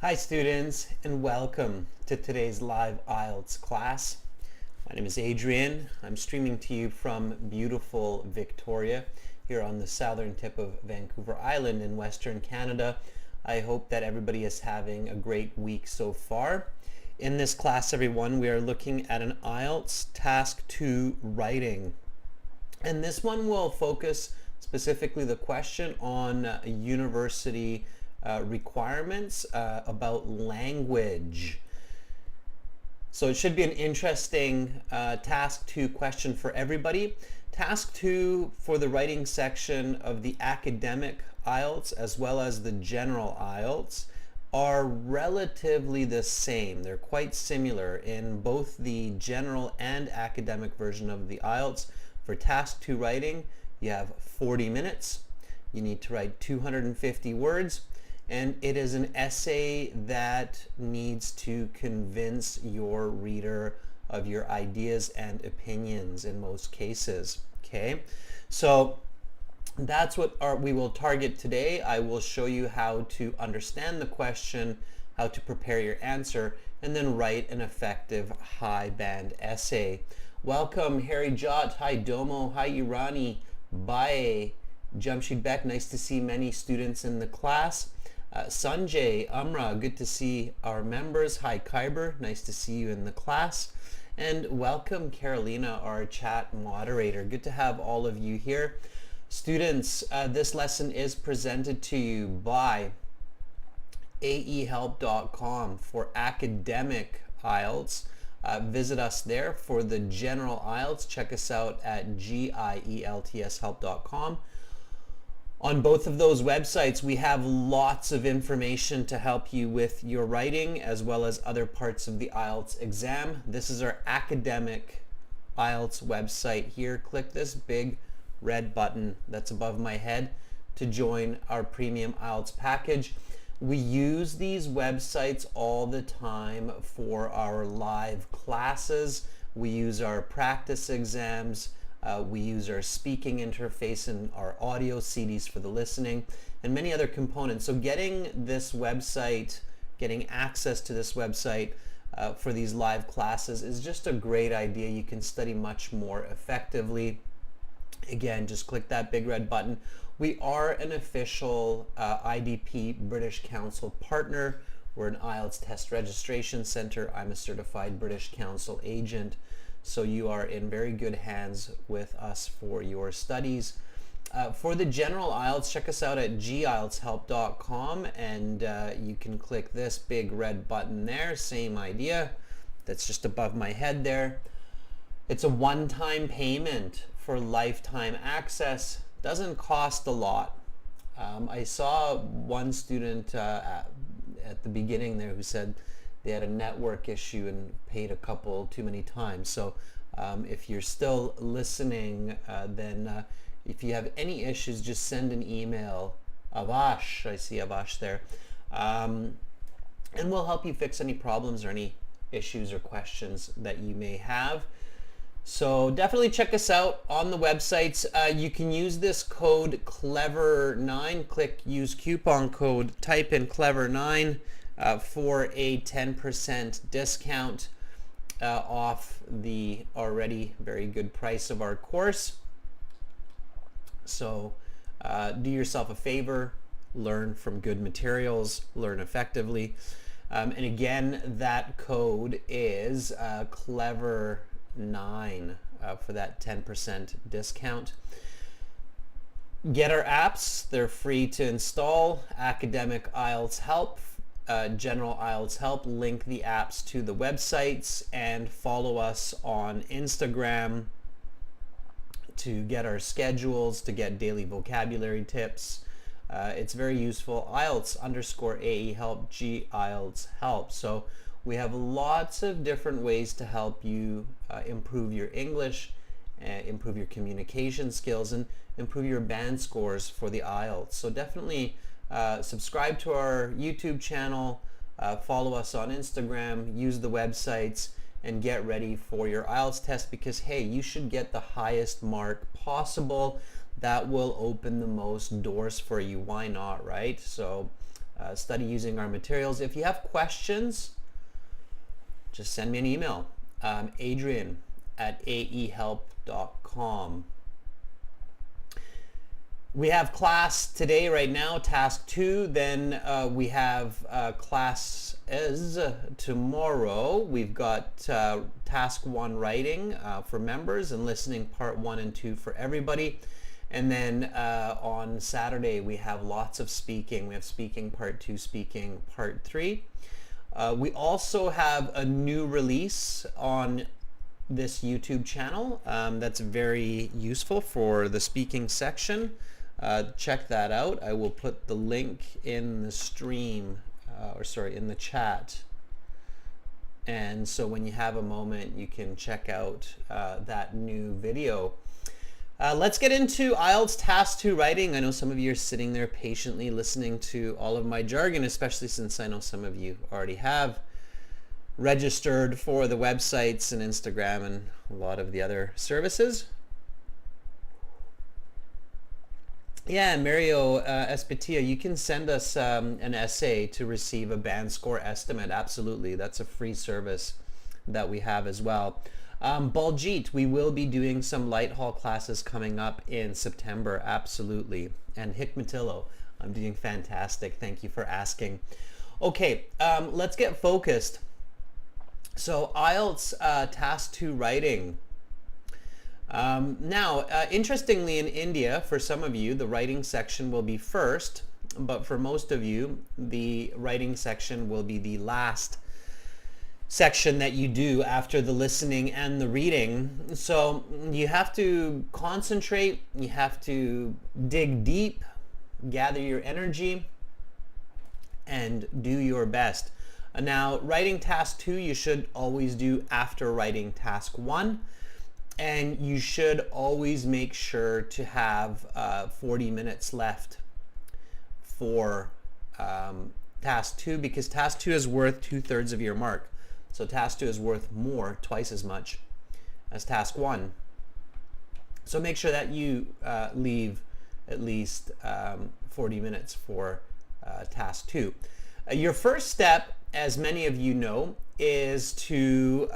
Hi students, and welcome to today's live IELTS class. My name is Adrian. I'm streaming to you from beautiful Victoria here on the southern tip of Vancouver Island in Western Canada. I hope that everybody is having a great week so far. In this class, everyone, we are looking at an IELTS Task 2 writing. And this one will focus specifically the question on university requirements about language. So it should be an interesting Task 2 question for everybody. Task 2 for the writing section of the academic IELTS as well as the general IELTS are relatively the same. They're quite similar in both the general and academic version of the IELTS. For Task 2 writing, you have 40 minutes. You need to write 250 words. And it is an essay that needs to convince your reader of your ideas and opinions in most cases. Okay, so that's what we will target today. I will show you how to understand the question, how to prepare your answer, and then write an effective high band essay. Welcome Harry Jot, hi Domo, hi Irani, bye Jamshid Bek, nice to see many students in the class. Sanjay, Amra, good to see our members. Hi Kyber, nice to see you in the class. And welcome Carolina, our chat moderator. Good to have all of you here. Students, this lesson is presented to you by aehelp.com for academic IELTS. Visit us there. For the general IELTS, check us out at gieltshelp.com. On both of those websites, we have lots of information to help you with your writing as well as other parts of the IELTS exam. This is our academic IELTS website here. Click this big red button that's above my head to join our premium IELTS package. We use these websites all the time for our live classes. We use our practice exams. We use our speaking interface and our audio CDs for the listening and many other components. So getting this website, getting access to this website for these live classes is just a great idea. You can study much more effectively. Again, just click that big red button. We are an official IDP British Council partner. We're an IELTS test registration center. I'm a certified British Council agent. So you are in very good hands with us for your studies. For the general IELTS, check us out at gieltshelp.com and you can click this big red button there. Same idea. That's just above my head there. It's a one-time payment for lifetime access. Doesn't cost a lot. I saw one student at the beginning there who said they had a network issue and paid a couple too many times. So if you're still listening, then if you have any issues, just send an email. Avash, I see Avash there. And we'll help you fix any problems or any issues or questions that you may have. So definitely check us out on the websites. You can use this code CLEVER9. Click use coupon code, type in CLEVER9 for a 10% discount off the already very good price of our course. So do yourself a favor, learn from good materials, learn effectively. And again, that code is CLEVER9 for that 10% discount. Get our apps, they're free to install. Academic IELTS Help, General IELTS Help, link the apps to the websites, and follow us on Instagram to get our schedules, to get daily vocabulary tips. It's very useful. IELTS_AE Help, GIELTS Help. So we have lots of different ways to help you improve your English, improve your communication skills, and improve your band scores for the IELTS. So definitely subscribe to our YouTube channel, follow us on Instagram, use the websites, and get ready for your IELTS test because, hey, you should get the highest mark possible. That will open the most doors for you. Why not, right? So study using our materials. If you have questions, just send me an email, adrian@aehelp.com. We have class today right now, task 2. Then we have classes tomorrow. We've got task 1 writing for members and listening part 1 and 2 for everybody. And then on Saturday we have lots of speaking. We have speaking part 2, speaking part 3. We also have a new release on this YouTube channel that's very useful for the speaking section. Check that out. I will put the link in the stream, in the chat. And so when you have a moment, you can check out that new video. Let's get into IELTS Task 2 writing. I know some of you are sitting there patiently listening to all of my jargon, especially since I know some of you already have registered for the websites and Instagram and a lot of the other services. Yeah, Mario Espetia, you can send us an essay to receive a band score estimate. Absolutely. That's a free service that we have as well. Baljeet, we will be doing some light haul classes coming up in September. Absolutely. And Hikmatillo, I'm doing fantastic. Thank you for asking. Okay, let's get focused. So IELTS Task 2 writing. Now, interestingly, in India, for some of you, the writing section will be first, but for most of you, the writing section will be the last section that you do after the listening and the reading. So you have to concentrate, you have to dig deep, gather your energy, and do your best. Now, writing task 2, you should always do after writing task 1. And you should always make sure to have 40 minutes left for task 2, because task 2 is worth 2/3 of your mark. So task 2 is worth more, twice as much as task 1. So make sure that you leave at least 40 minutes for task 2. Your first step, as many of you know, is to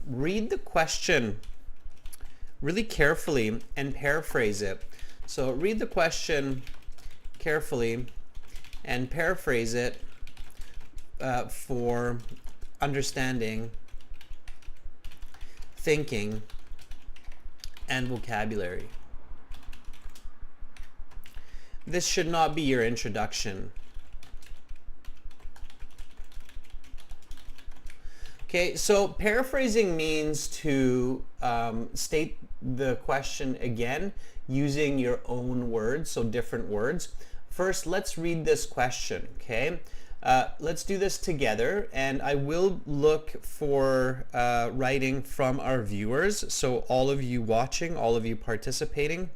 read the question really carefully and paraphrase it. So read the question carefully and paraphrase it for understanding, thinking, and vocabulary. This should not be your introduction. Okay, so paraphrasing means to state the question again using your own words, so different words. First, let's read this question, okay? Let's do this together, and I will look for writing from our viewers. So all of you watching, all of you participating,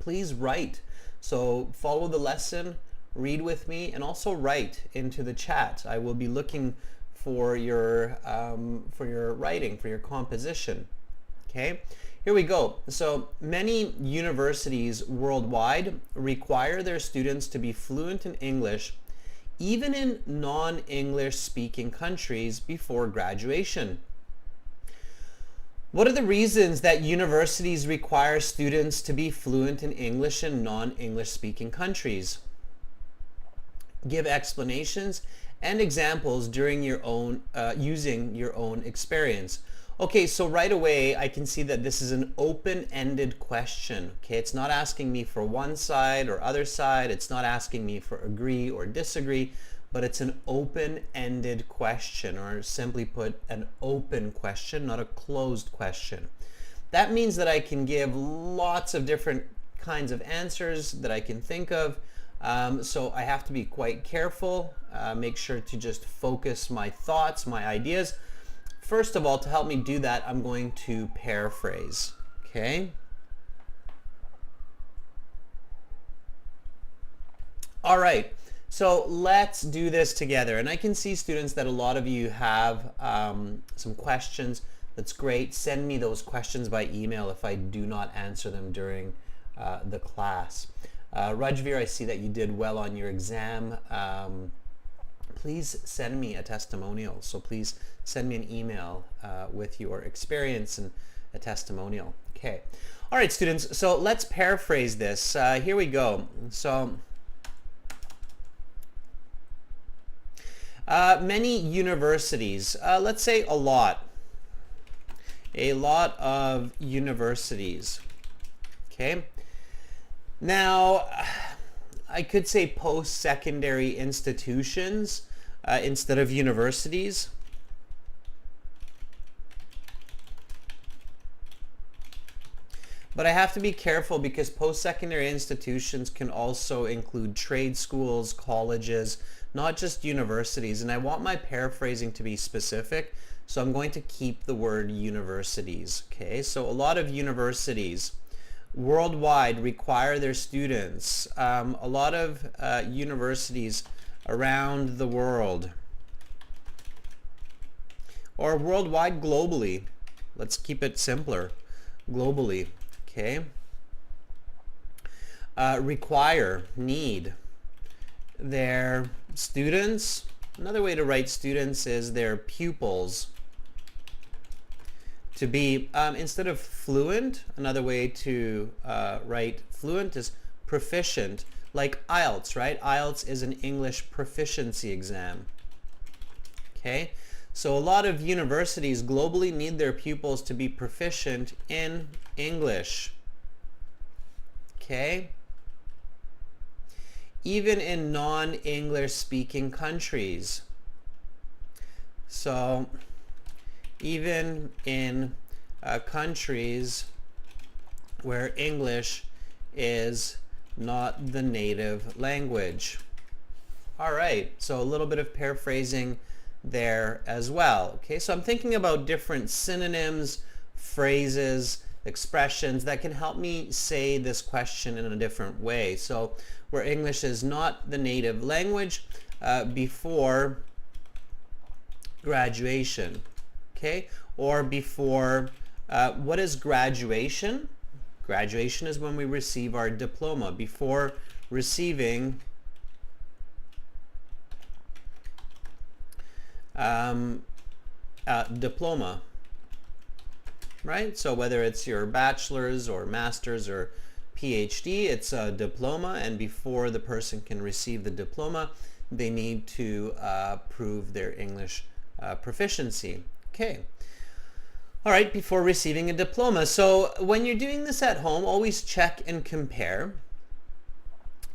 please write. So follow the lesson, read with me, and also write into the chat. I will be looking for your writing, for your composition. Okay, here we go. So many universities worldwide require their students to be fluent in English, even in non-English speaking countries, before graduation. What are the reasons that universities require students to be fluent in English in non-English speaking countries? Give explanations and examples during your own using your own experience. Okay, so right away I can see that this is an open-ended question. Okay, it's not asking me for one side or other side. It's not asking me for agree or disagree, but it's an open-ended question, or simply put, an open question, not a closed question. That means that I can give lots of different kinds of answers that I can think of. So I have to be quite careful, make sure to just focus my thoughts, my ideas. First of all, to help me do that, I'm going to paraphrase, okay? All right, so let's do this together. And I can see, students, that a lot of you have some questions. That's great. Send me those questions by email if I do not answer them during the class. Rajveer, I see that you did well on your exam. Please send me a testimonial. So please send me an email with your experience and a testimonial. Okay. All right, students. So let's paraphrase this. Here we go. So many universities, let's say a lot of universities. Okay. Now, I could say post-secondary institutions instead of universities. But I have to be careful because post-secondary institutions can also include trade schools, colleges, not just universities. And I want my paraphrasing to be specific, so I'm going to keep the word universities. Okay, so a lot of universities worldwide require their students. A lot of universities around the world, or worldwide, globally. Let's keep it simpler. Globally, okay? Require, need their students. Another way to write students is their pupils to be, instead of fluent, another way to write fluent is proficient, like IELTS, right? IELTS is an English proficiency exam. Okay, so a lot of universities globally need their pupils to be proficient in English. Okay, even in non-English speaking countries. So even in countries where English is not the native language. All right, so a little bit of paraphrasing there as well. Okay, so I'm thinking about different synonyms, phrases, expressions that can help me say this question in a different way. So where English is not the native language, before graduation. Okay, or before, what is graduation? Graduation is when we receive our diploma. Before receiving diploma, right? So whether it's your bachelor's or master's or PhD, it's a diploma, and before the person can receive the diploma, they need to prove their English proficiency. Okay. All right, before receiving a diploma. So when you're doing this at home, always check and compare.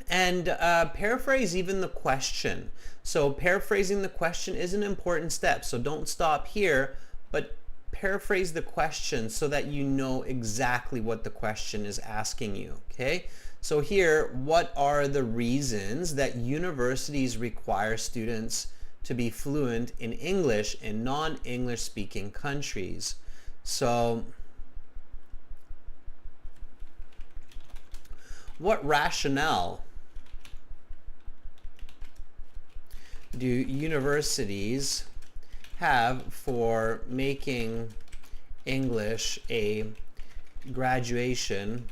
And paraphrase even the question. So paraphrasing the question is an important step. So don't stop here, but paraphrase the question so that you know exactly what the question is asking you. Okay? So here, what are the reasons that universities require students to be fluent in English in non-English speaking countries? So what rationale do universities have for making English a graduation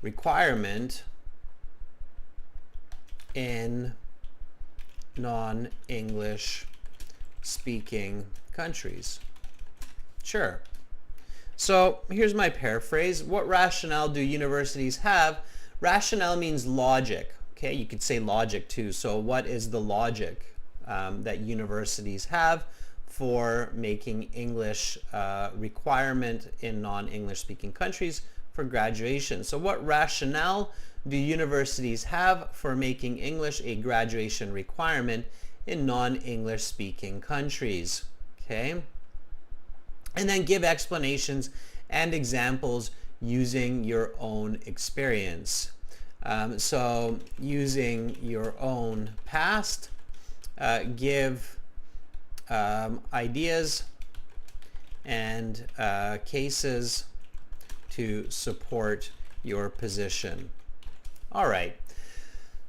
requirement in non-English speaking countries? Sure. So here's my paraphrase. What rationale do universities have? Rationale means logic. Okay, you could say logic too. So what is the logic that universities have for making English requirement in non-English speaking countries for graduation? So what rationale do universities have for making English a graduation requirement in non-English speaking countries? Okay. And then give explanations and examples using your own experience. So using your own past, give ideas and cases to support your position. All right.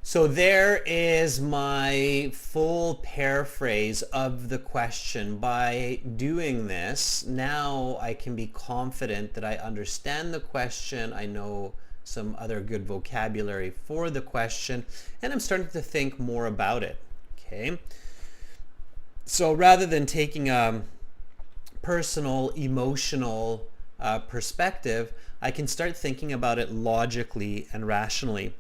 So there is my full paraphrase of the question. By doing this, now I can be confident that I understand the question, I know some other good vocabulary for the question, and I'm starting to think more about it. Okay, so rather than taking a personal, emotional perspective, I can start thinking about it logically and rationally.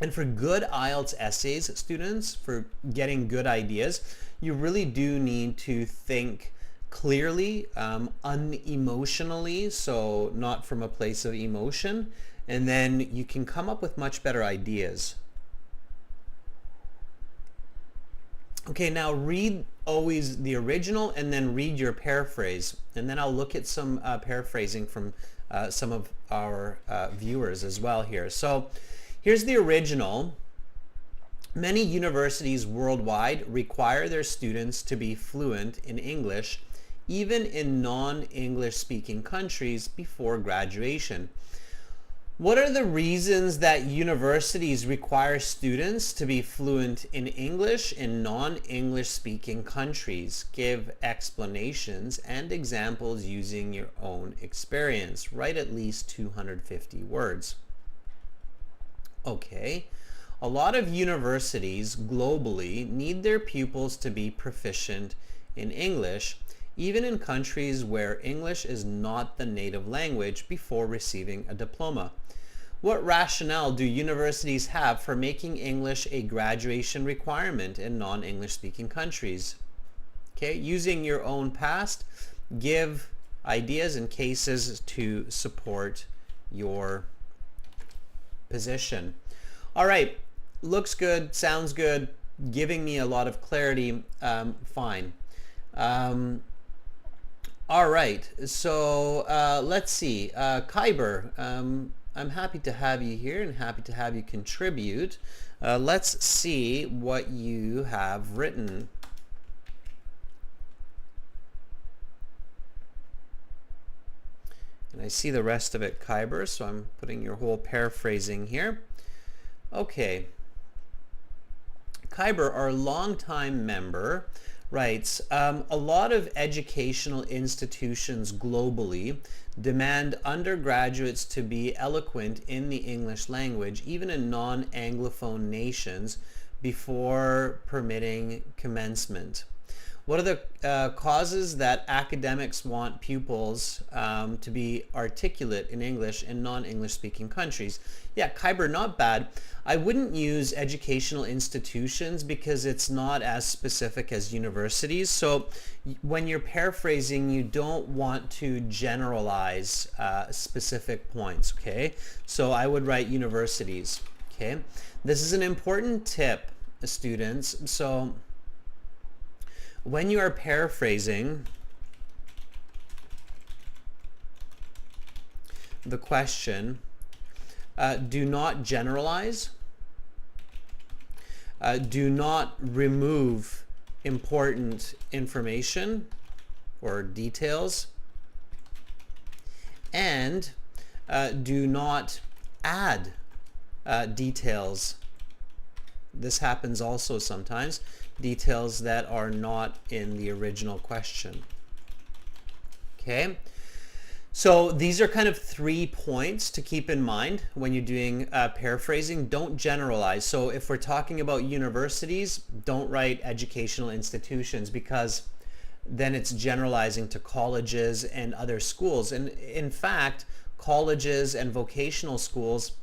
And for good IELTS essays, students, for getting good ideas, you really do need to think clearly, unemotionally, so not from a place of emotion, and then you can come up with much better ideas. Okay, now read always the original and then read your paraphrase, and then I'll look at some paraphrasing from some of our viewers as well here. So here's the original. Many universities worldwide require their students to be fluent in English, even in non-English speaking countries before graduation. What are the reasons that universities require students to be fluent in English in non-English speaking countries? Give explanations and examples using your own experience. Write at least 250 words. Okay, a lot of universities globally need their pupils to be proficient in English, even in countries where English is not the native language before receiving a diploma. What rationale do universities have for making English a graduation requirement in non-English speaking countries? Okay, using your own past, give ideas and cases to support your position. All right, looks good, sounds good, giving me a lot of clarity, fine. All right, so let's see, Kyber, I'm happy to have you here and happy to have you contribute. Let's see what you have written. And I see the rest of it, Kyber, so I'm putting your whole paraphrasing here. Okay. Kyber, our longtime member, writes, a lot of educational institutions globally demand undergraduates to be eloquent in the English language, even in non-Anglophone nations, before permitting commencement. What are the causes that academics want pupils to be articulate in English in non-English speaking countries? Yeah, Kyber, not bad. I wouldn't use educational institutions because it's not as specific as universities. So when you're paraphrasing, you don't want to generalize specific points, okay? So I would write universities, okay? This is an important tip, students. So when you are paraphrasing the question, do not generalize, do not remove important information or details, and do not add details. This happens also sometimes, details that are not in the original question. Okay, so these are kind of 3 points to keep in mind when you're doing paraphrasing. Don't generalize. So if we're talking about universities, don't write educational institutions, because then it's generalizing to colleges and other schools. And in fact, colleges and vocational schools,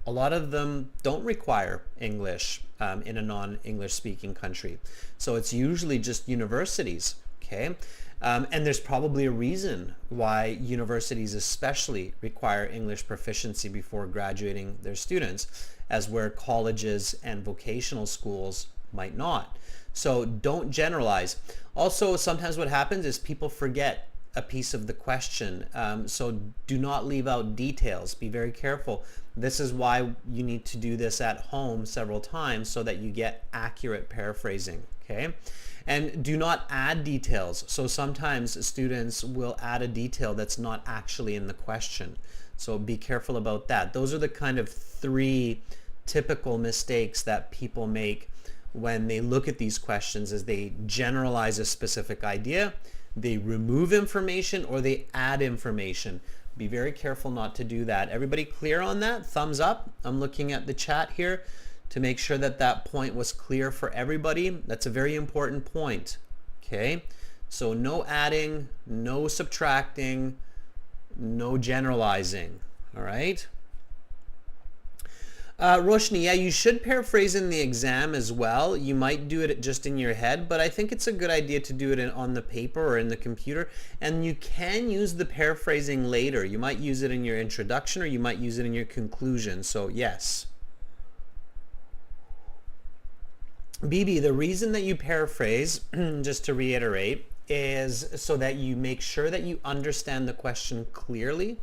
a lot of them don't require English in a non-English speaking country. So it's usually just universities, okay? And there's probably a reason why universities especially require English proficiency before graduating their students, as where colleges and vocational schools might not. So don't generalize. Also, sometimes what happens is people forget a piece of the question. So do not leave out details. Be very careful. This is why you need to do this at home several times so that you get accurate paraphrasing, okay? And do not add details. So sometimes students will add a detail that's not actually in the question. So be careful about that. Those are the kind of 3 typical mistakes that people make when they look at these questions, is they generalize a specific idea, they remove information, or they add information. Be very careful not to do that. Everybody clear on that? Thumbs up. I'm looking at the chat here to make sure that that point was clear for everybody. That's a very important point. Okay, so no adding, no subtracting, no generalizing. All right. Roshni, yeah, you should paraphrase in the exam as well. You might do it just in your head, but I think it's a good idea to do it on the paper or in the computer. And you can use the paraphrasing later. You might use it in your introduction or you might use it in your conclusion. So yes. BB, the reason that you paraphrase, just to reiterate, is so that you make sure that you understand the question clearly.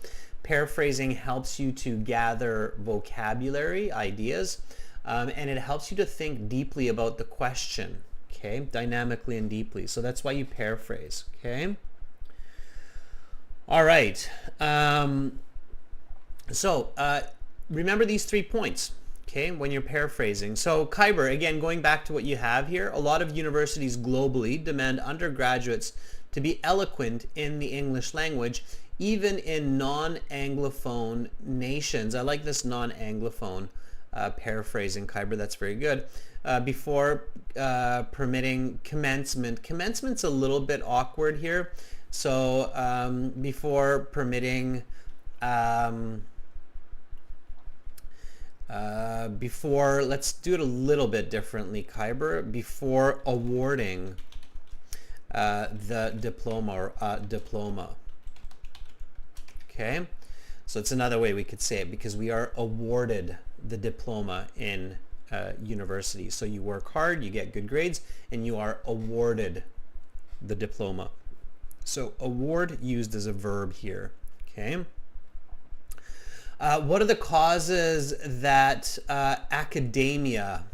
Paraphrasing helps you to gather vocabulary, ideas, and it helps you to think deeply about the question, okay, dynamically and deeply. So that's why you paraphrase, okay? All right. Remember these 3 points, okay, when you're paraphrasing. So Kyber, again, going back to what you have here, a lot of universities globally demand undergraduates to be eloquent in the English language, even in non-Anglophone nations. I like this non-Anglophone paraphrasing, Kyber, that's very good. Before permitting commencement. Commencement's a little bit awkward here. So before permitting, let's do it a little bit differently, Kyber. Before awarding the diploma or diploma. Okay, so it's another way we could say it, because we are awarded the diploma in university. So you work hard, you get good grades, and you are awarded the diploma. So award used as a verb here. Okay. What are the causes that academia,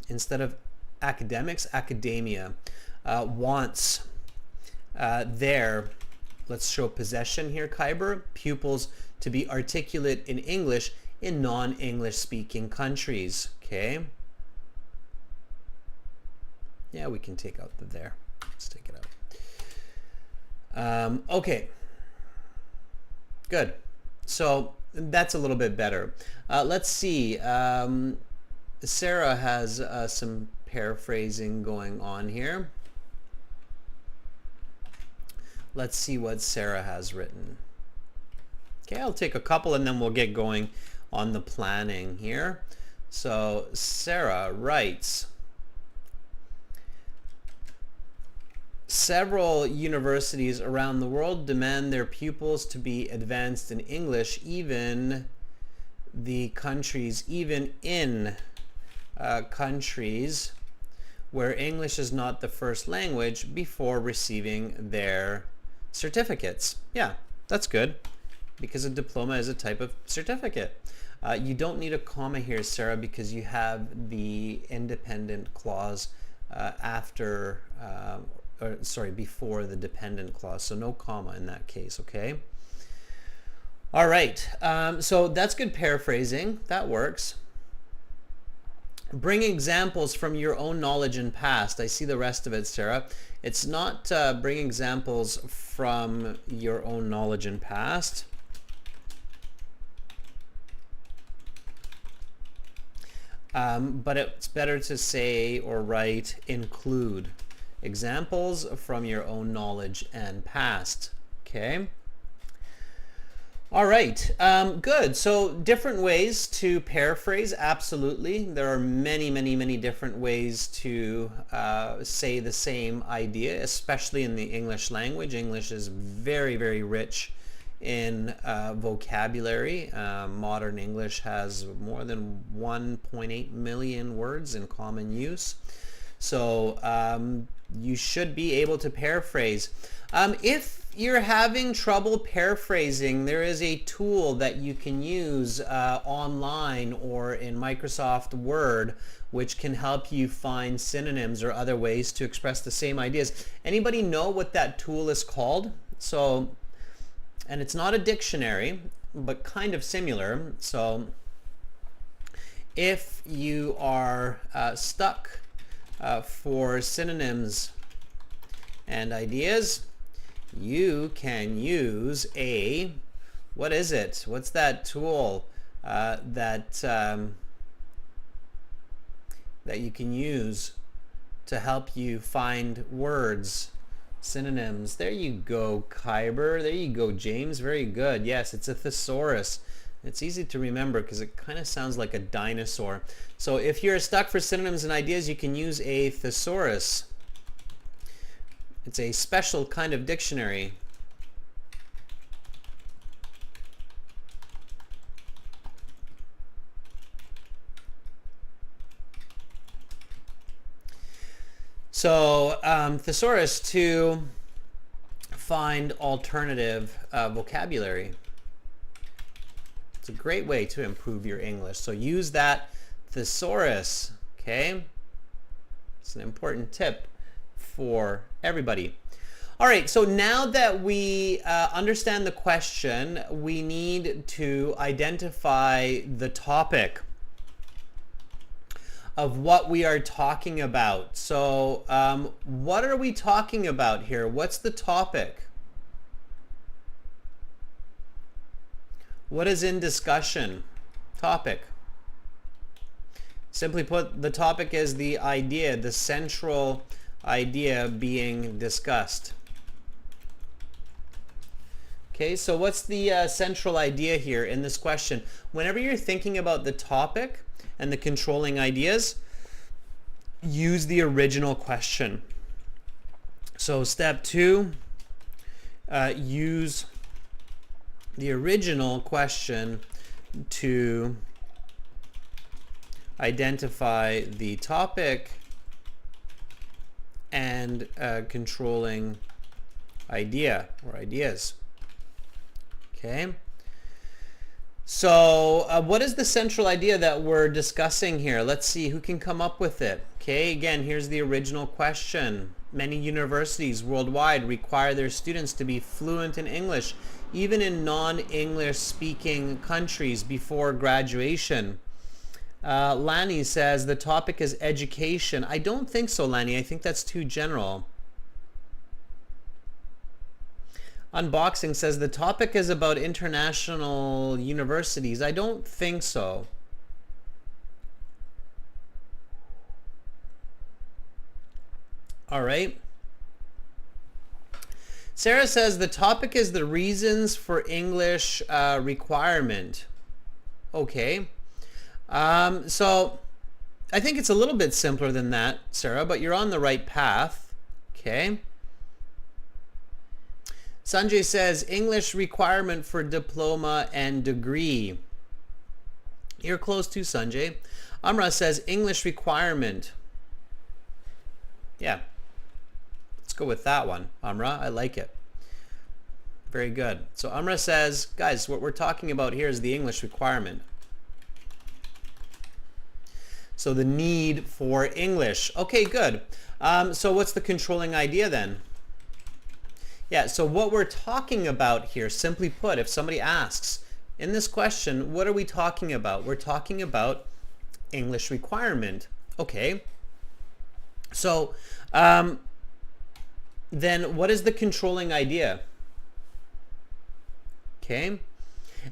instead of academics, academia wants their, let's show possession here, Kyber, pupils to be articulate in English in non-English speaking countries, okay? Yeah, we can take out the there. Let's take it out. Okay, good. So that's a little bit better. Let's see. Sarah has some paraphrasing going on here. Let's see what Sarah has written. Okay, I'll take a couple and then we'll get going on the planning here. So Sarah writes, several universities around the world demand their pupils to be advanced in English, even in countries where English is not the first language, before receiving their certificates. Yeah, that's good, because a diploma is a type of certificate. You don't need a comma here, Sarah, because you have the independent clause before the dependent clause, so no comma in that case, okay? All right, so that's good paraphrasing. That works. Bring examples from your own knowledge and past. I see the rest of it, Sarah. It's not bring examples from your own knowledge and past. But it's better to say or write include examples from your own knowledge and past. Okay. All right, good. So different ways to paraphrase, absolutely. There are many, many, many different ways to say the same idea, especially in the English language. English is very, very rich in vocabulary. Modern English has more than 1.8 million words in common use. So you should be able to paraphrase. If you're having trouble paraphrasing, there is a tool that you can use online or in Microsoft Word, which can help you find synonyms or other ways to express the same ideas. Anybody know what that tool is called? So, and it's not a dictionary, but kind of similar. So if you are stuck for synonyms and ideas, you can use a What is it? What's that tool that you can use to help you find words, synonyms? There you go, Kyber. There you go, James. Very good. Yes, it's a thesaurus. It's easy to remember because it kind of sounds like a dinosaur. So if you're stuck for synonyms and ideas, you can use a thesaurus. It's a special kind of dictionary. So thesaurus to find alternative vocabulary. It's a great way to improve your English. So use that thesaurus, okay? It's an important tip for everybody. All right, so now that we understand the question, we need to identify the topic of what we are talking about. So what are we talking about here? What's the topic? What is in discussion? Topic. Simply put, the topic is the idea, the central idea being discussed. Okay, so what's the central idea here in this question? Whenever you're thinking about the topic and the controlling ideas, use the original question. So step 2, use the original question to identify the topic and controlling idea or ideas. Okay. So what is the central idea that we're discussing here? Let's see who can come up with it. Okay, again, here's the original question. Many universities worldwide require their students to be fluent in English, even in non-English speaking countries before graduation. Lani says the topic is education. I don't think so, Lani. I think that's too general. Unboxing says the topic is about international universities. I don't think so. All right. Sarah says the topic is the reasons for English requirement. Okay. So I think it's a little bit simpler than that, Sarah, but you're on the right path. Okay. Sanjay says English requirement for diploma and degree. You're close to Sanjay. Amra says English requirement. Yeah. Let's go with that one, Amra. I like it. Very good. So Amra says, guys, what we're talking about here is the English requirement. So the need for English. Okay, good. So what's the controlling idea then? Yeah, so what we're talking about here, simply put, if somebody asks, in this question, what are we talking about? We're talking about English requirement. Okay. So then what is the controlling idea? Okay.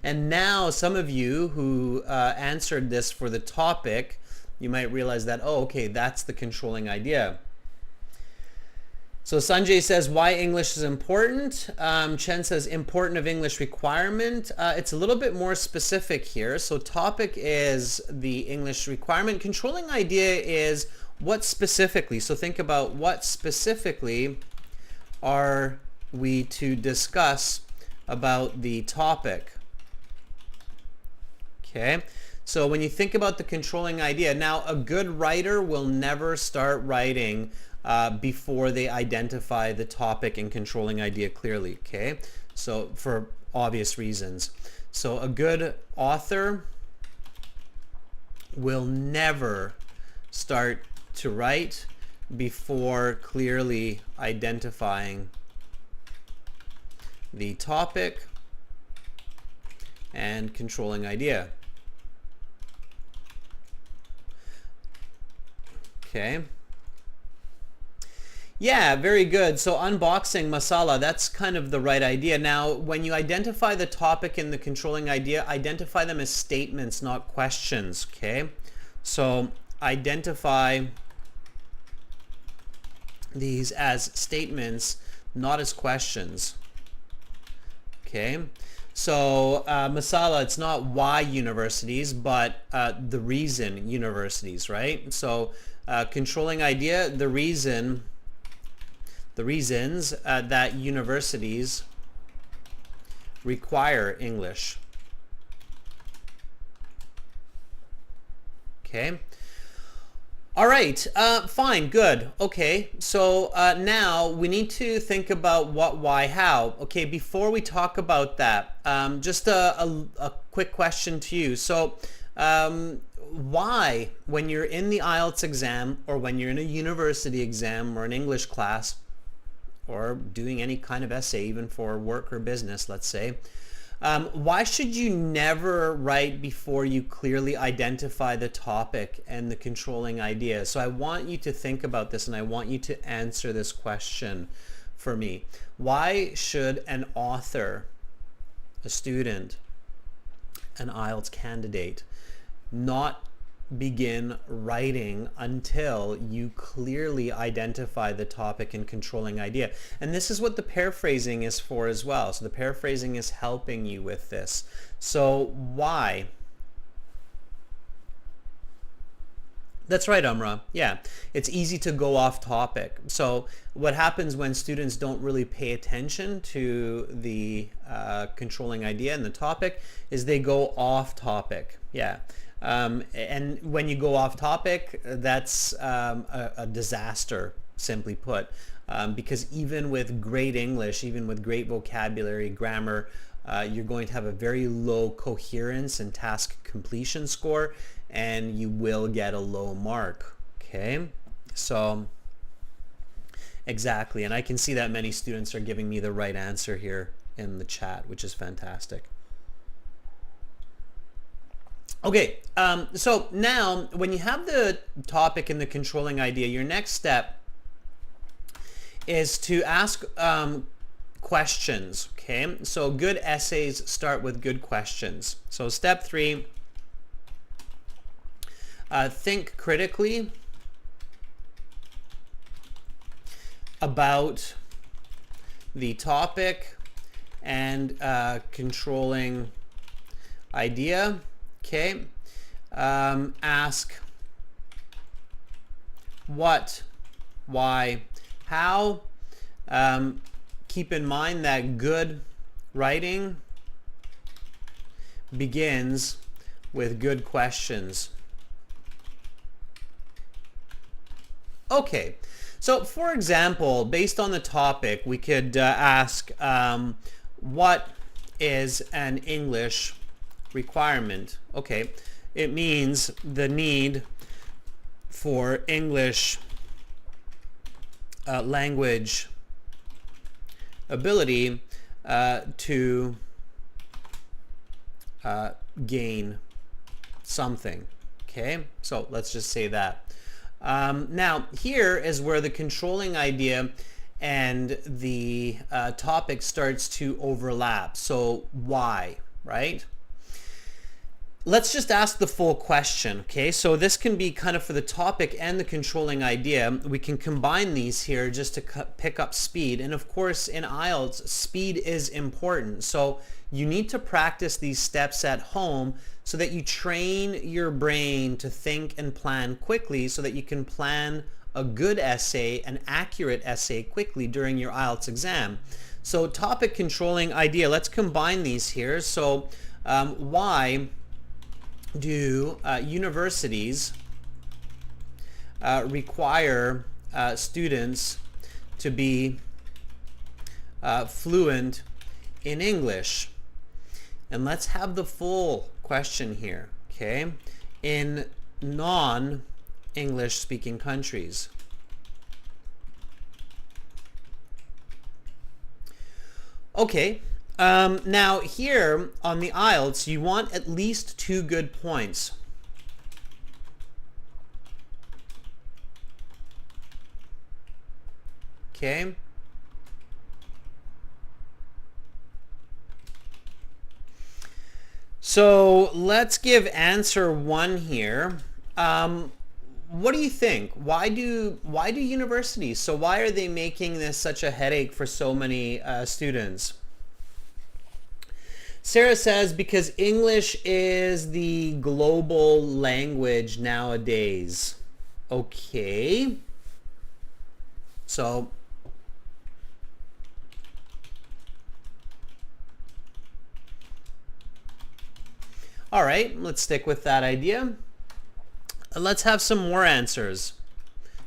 And now some of you who answered this for the topic, you might realize that, oh, okay, that's the controlling idea. So Sanjay says why English is important. Chen says important of English requirement. It's a little bit more specific here. So topic is the English requirement. Controlling idea is what specifically. So think about what specifically are we to discuss about the topic. Okay. So when you think about the controlling idea, now a good writer will never start writing before they identify the topic and controlling idea clearly, okay? So for obvious reasons. So a good author will never start to write before clearly identifying the topic and controlling idea. Okay. Yeah, very good. So unboxing masala, that's kind of the right idea. Now, when you identify the topic and the controlling idea, identify them as statements, not questions, okay? So identify these as statements, not as questions, okay? So masala, it's not why universities, but the reason universities, right? So controlling idea, the reasons that universities require English. Okay. All right. Fine. Good. Okay. So now we need to think about what, why, how. Okay. Before we talk about that, just a quick question to you. So why, when you're in the IELTS exam or when you're in a university exam or an English class, or doing any kind of essay, even for work or business, let's say, why should you never write before you clearly identify the topic and the controlling idea? So I want you to think about this and I want you to answer this question for me. Why should an author, a student, an IELTS candidate not begin writing until you clearly identify the topic and controlling idea? And this is what the paraphrasing is for as well. So the paraphrasing is helping you with this. So why? That's right, Amra. Yeah, it's easy to go off topic. So what happens when students don't really pay attention to the controlling idea and the topic is they go off topic. Yeah. And when you go off topic, that's a disaster, simply put, because even with great English, even with great vocabulary, grammar, you're going to have a very low coherence and task completion score, and you will get a low mark. Okay, so exactly, and I can see that many students are giving me the right answer here in the chat, which is fantastic. Okay, so now when you have the topic and the controlling idea, your next step is to ask questions, okay? So good essays start with good questions. So step 3, think critically about the topic and controlling idea. Okay, ask what, why, how. Keep in mind that good writing begins with good questions. Okay, so for example, based on the topic, we could ask what is an English requirement? Okay, it means the need for English language ability to gain something. Okay, so let's just say that. Now here is where the controlling idea and the topic starts to overlap. So why, right? Let's just ask the full question, okay? So this can be kind of for the topic and the controlling idea. We can combine these here just to pick up speed. And of course, in IELTS, speed is important. So you need to practice these steps at home so that you train your brain to think and plan quickly so that you can plan a good essay, an accurate essay quickly during your IELTS exam. So topic, controlling idea, let's combine these here. So why do universities require students to be fluent in English? And let's have the full question here, okay? In non-English speaking countries. Okay. Now here on the IELTS, you want at least 2 good points. Okay. So let's give answer 1 here. What do you think? Why do universities? So why are they making this such a headache for so many students? Sarah says because English is the global language nowadays. Okay. So all right, let's stick with that idea. Let's have some more answers.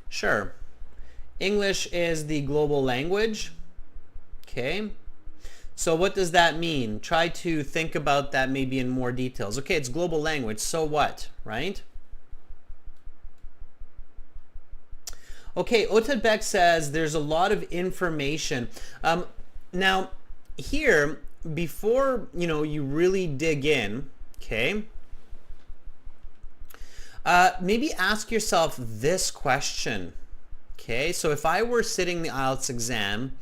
Sure. English is the global language. Okay. So what does that mean? Try to think about that maybe in more details. Okay, it's global language. So what, right? Okay, Otadbek says there's a lot of information. Now, here, before you really dig in, okay, maybe ask yourself this question. Okay, so if I were sitting the IELTS exam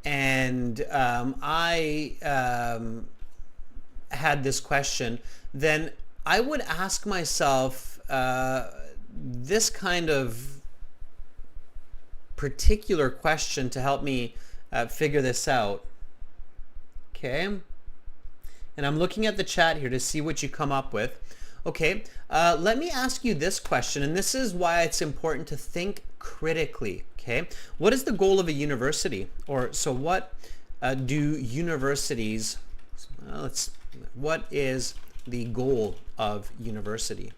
and I had this question, then I would ask myself this kind of particular question to help me figure this out. Okay, and I'm looking at the chat here to see what you come up with. Okay, let me ask you this question, and this is why it's important to think critically. Okay, what is the goal of a university? Or so what do universities, what is the goal of university?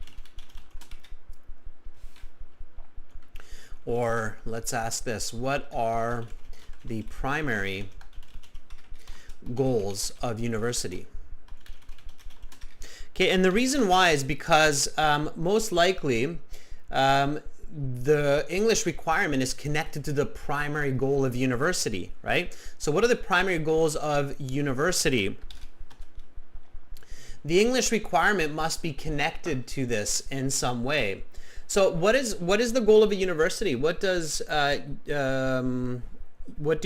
Or let's ask this, what are the primary goals of university? Okay, and the reason why is because most likely the English requirement is connected to the primary goal of university, right? So what are the primary goals of university? The English requirement must be connected to this in some way. So what is the goal of a university? What do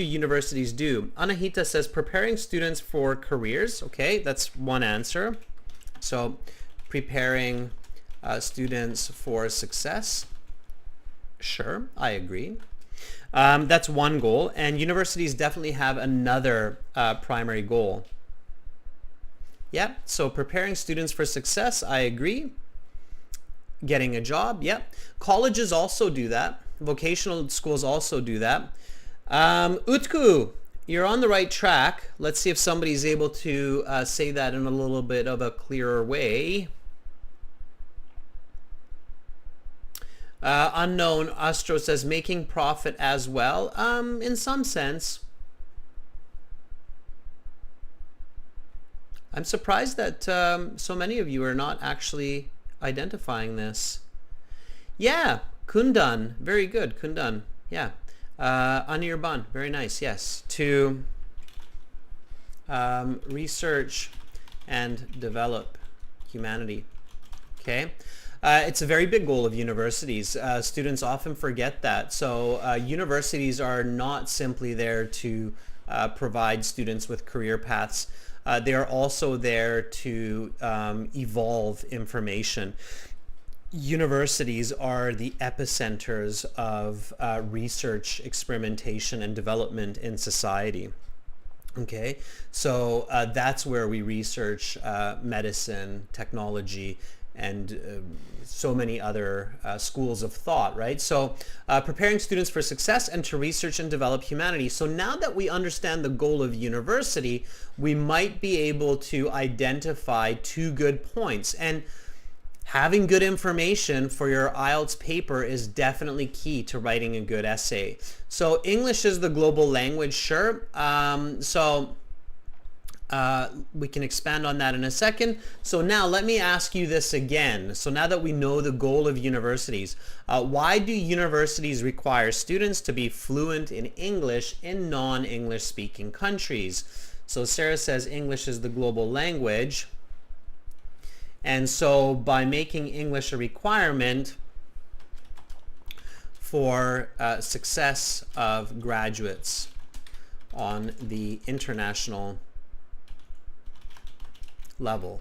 universities do? Anahita says preparing students for careers. Okay, that's one answer. So preparing students for success. Sure, I agree. That's one goal, and universities definitely have another primary goal. Yeah, so preparing students for success, I agree. Getting a job, yep. Colleges also do that. Vocational schools also do that. Utku, you're on the right track. Let's see if somebody's able to say that in a little bit of a clearer way. Unknown Astro says making profit as well. In some sense. I'm surprised that so many of you are not actually identifying this. Yeah, Kundan, very good, Kundan. Yeah, Anirban, very nice. Yes, to research and develop humanity. Okay, it's a very big goal of universities. Students often forget that. So universities are not simply there to provide students with career paths. They are also there to evolve information. Universities are the epicenters of research, experimentation, and development in society. Okay, so that's where we research medicine, technology, and so many other schools of thought, right? So preparing students for success and to research and develop humanity. So now that we understand the goal of university, we might be able to identify 2 good points. And having good information for your IELTS paper is definitely key to writing a good essay. So English is the global language, sure. We can expand on that in a second. So now let me ask you this again. So now that we know the goal of universities, why do universities require students to be fluent in English in non-English speaking countries? So Sarah says English is the global language. And so by making English a requirement for success of graduates on the international level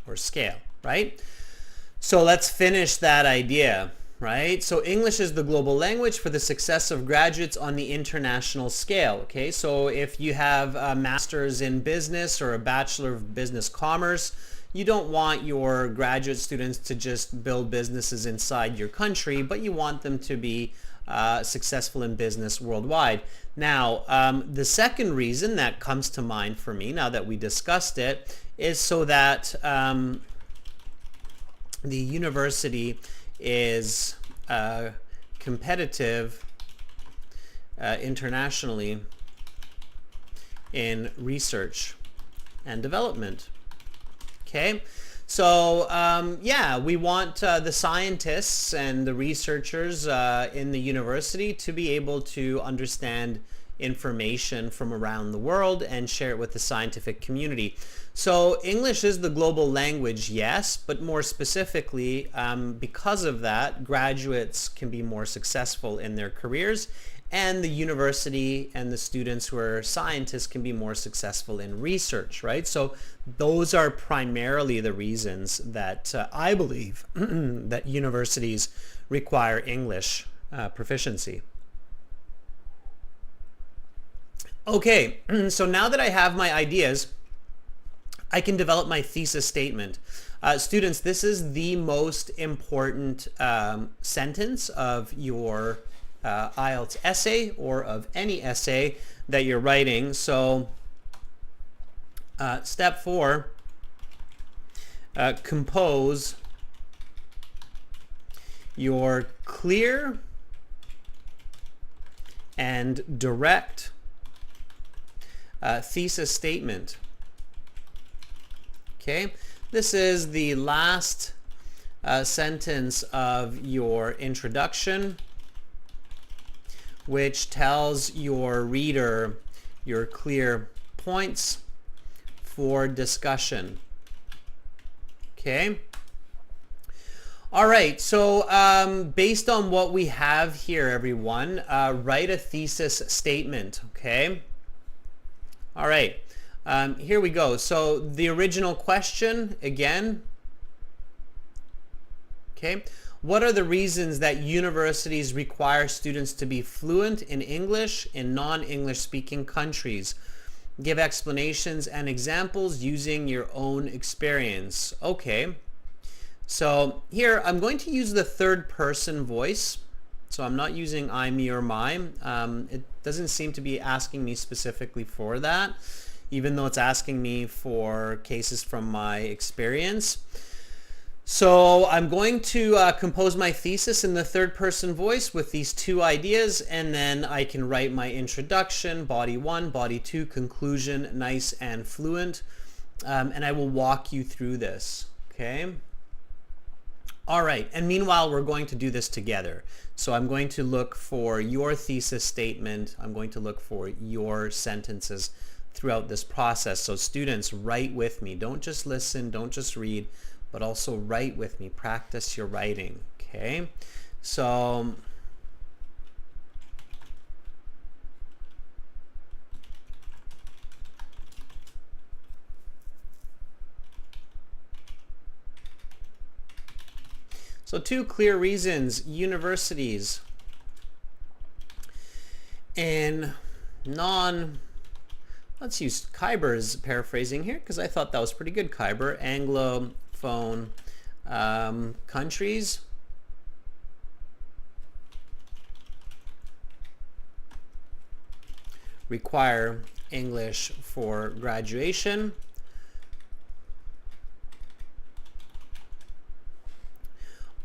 or scale, right? So let's finish that idea, right? So English is the global language for the success of graduates on the international scale, okay? So if you have a master's in business or a bachelor of business commerce, you don't want your graduate students to just build businesses inside your country, but you want them to be successful in business worldwide. Now, the second reason that comes to mind for me, now that we discussed it, is so that the university is competitive internationally in research and development. Okay, so yeah, we want the scientists and the researchers in the university to be able to understand information from around the world and share it with the scientific community. So English is the global language, yes, but more specifically, because of that, graduates can be more successful in their careers, and the university and the students who are scientists can be more successful in research, right? So those are primarily the reasons that I believe that universities require English proficiency. Okay, so now that I have my ideas, I can develop my thesis statement. Students, this is the most important sentence of your IELTS essay or of any essay that you're writing. So step 4, compose your clear and direct thesis statement. Okay, this is the last sentence of your introduction, which tells your reader your clear points for discussion. Okay. All right, so based on what we have here, everyone, write a thesis statement, okay? All right, here we go. So the original question, again, okay? What are the reasons that universities require students to be fluent in English in non-English speaking countries? Give explanations and examples using your own experience. Okay. So here I'm going to use the third person voice. So I'm not using I, me, or my. It doesn't seem to be asking me specifically for that, even though it's asking me for cases from my experience. So I'm going to compose my thesis in the third person voice with these two ideas, and then I can write my introduction, body 1, body 2, conclusion, nice and fluent, and I will walk you through this, okay? All right, and meanwhile, we're going to do this together. So I'm going to look for your thesis statement. I'm going to look for your sentences throughout this process. So students, write with me. Don't just listen, don't just read, but also write with me. Practice your writing, okay? So two clear reasons universities in let's use Kyber's paraphrasing here because I thought that was pretty good, Kyber, Anglophone countries require English for graduation.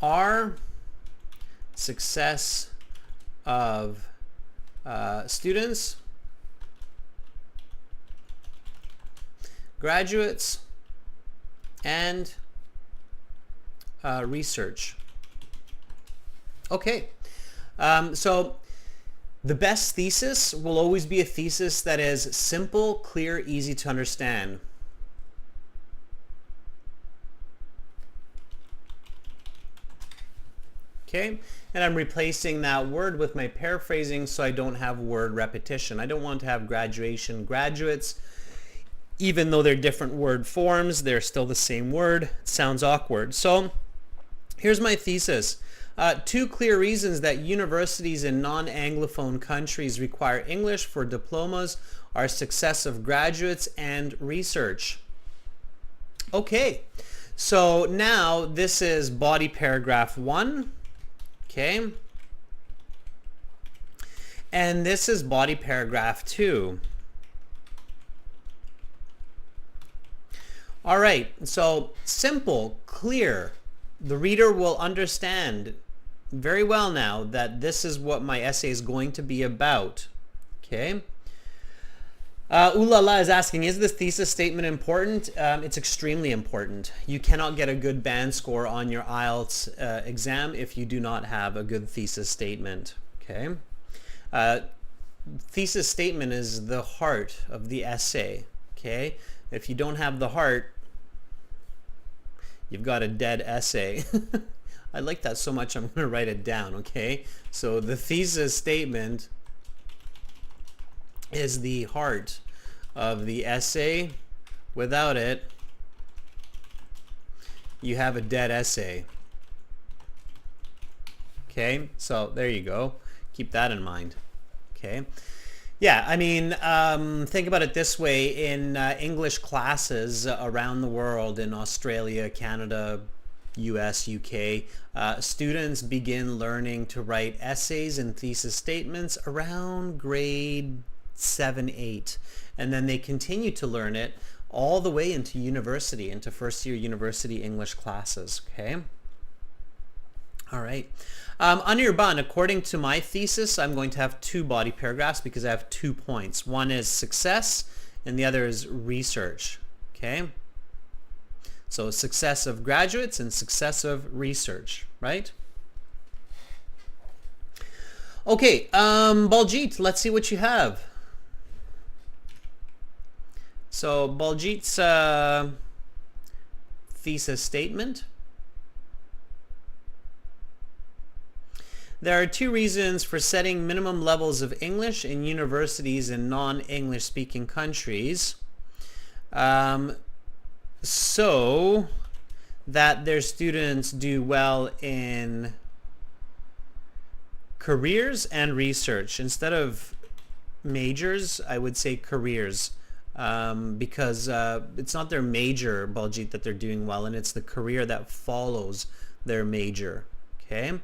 Our success of students, graduates, and research. Okay, so the best thesis will always be a thesis that is simple, clear, easy to understand. Okay, and I'm replacing that word with my paraphrasing so I don't have word repetition. I don't want to have graduation, graduates. Even though they're different word forms, they're still the same word. It sounds awkward. So here's my thesis. 2 clear reasons that universities in non-Anglophone countries require English for diplomas are success of graduates and research. Okay, so now this is body paragraph 1. Okay, and this is body paragraph 2. All right, so simple, clear. The reader will understand very well now that this is what my essay is going to be about. Okay. Ulala is asking, is this thesis statement important? It's extremely important. You cannot get a good band score on your IELTS exam if you do not have a good thesis statement. Okay. Thesis statement is the heart of the essay. Okay. If you don't have the heart, you've got a dead essay. I like that so much I'm going to write it down. Okay. So the thesis statement is the heart of the essay. Without it, you have a dead essay. Okay, so there you go. Keep that in mind. Okay. Yeah, I mean, think about it this way. In English classes around the world, in Australia, Canada, US, UK, students begin learning to write essays and thesis statements around grade 7, 8. And then they continue to learn it all the way into university, into first year university English classes. Okay. All right. Anirban, according to my thesis, I'm going to have 2 body paragraphs because I have 2 points. One is success and the other is research. Okay. So success of graduates and success of research, right? Okay, Baljit, let's see what you have. So Baljit's thesis statement. There are 2 reasons for setting minimum levels of English in universities in non-English speaking countries. So that their students do well in careers and research. Instead of majors, I would say careers. Because it's not their major, Baljit, that they're doing well in, it's the career that follows their major. Okay,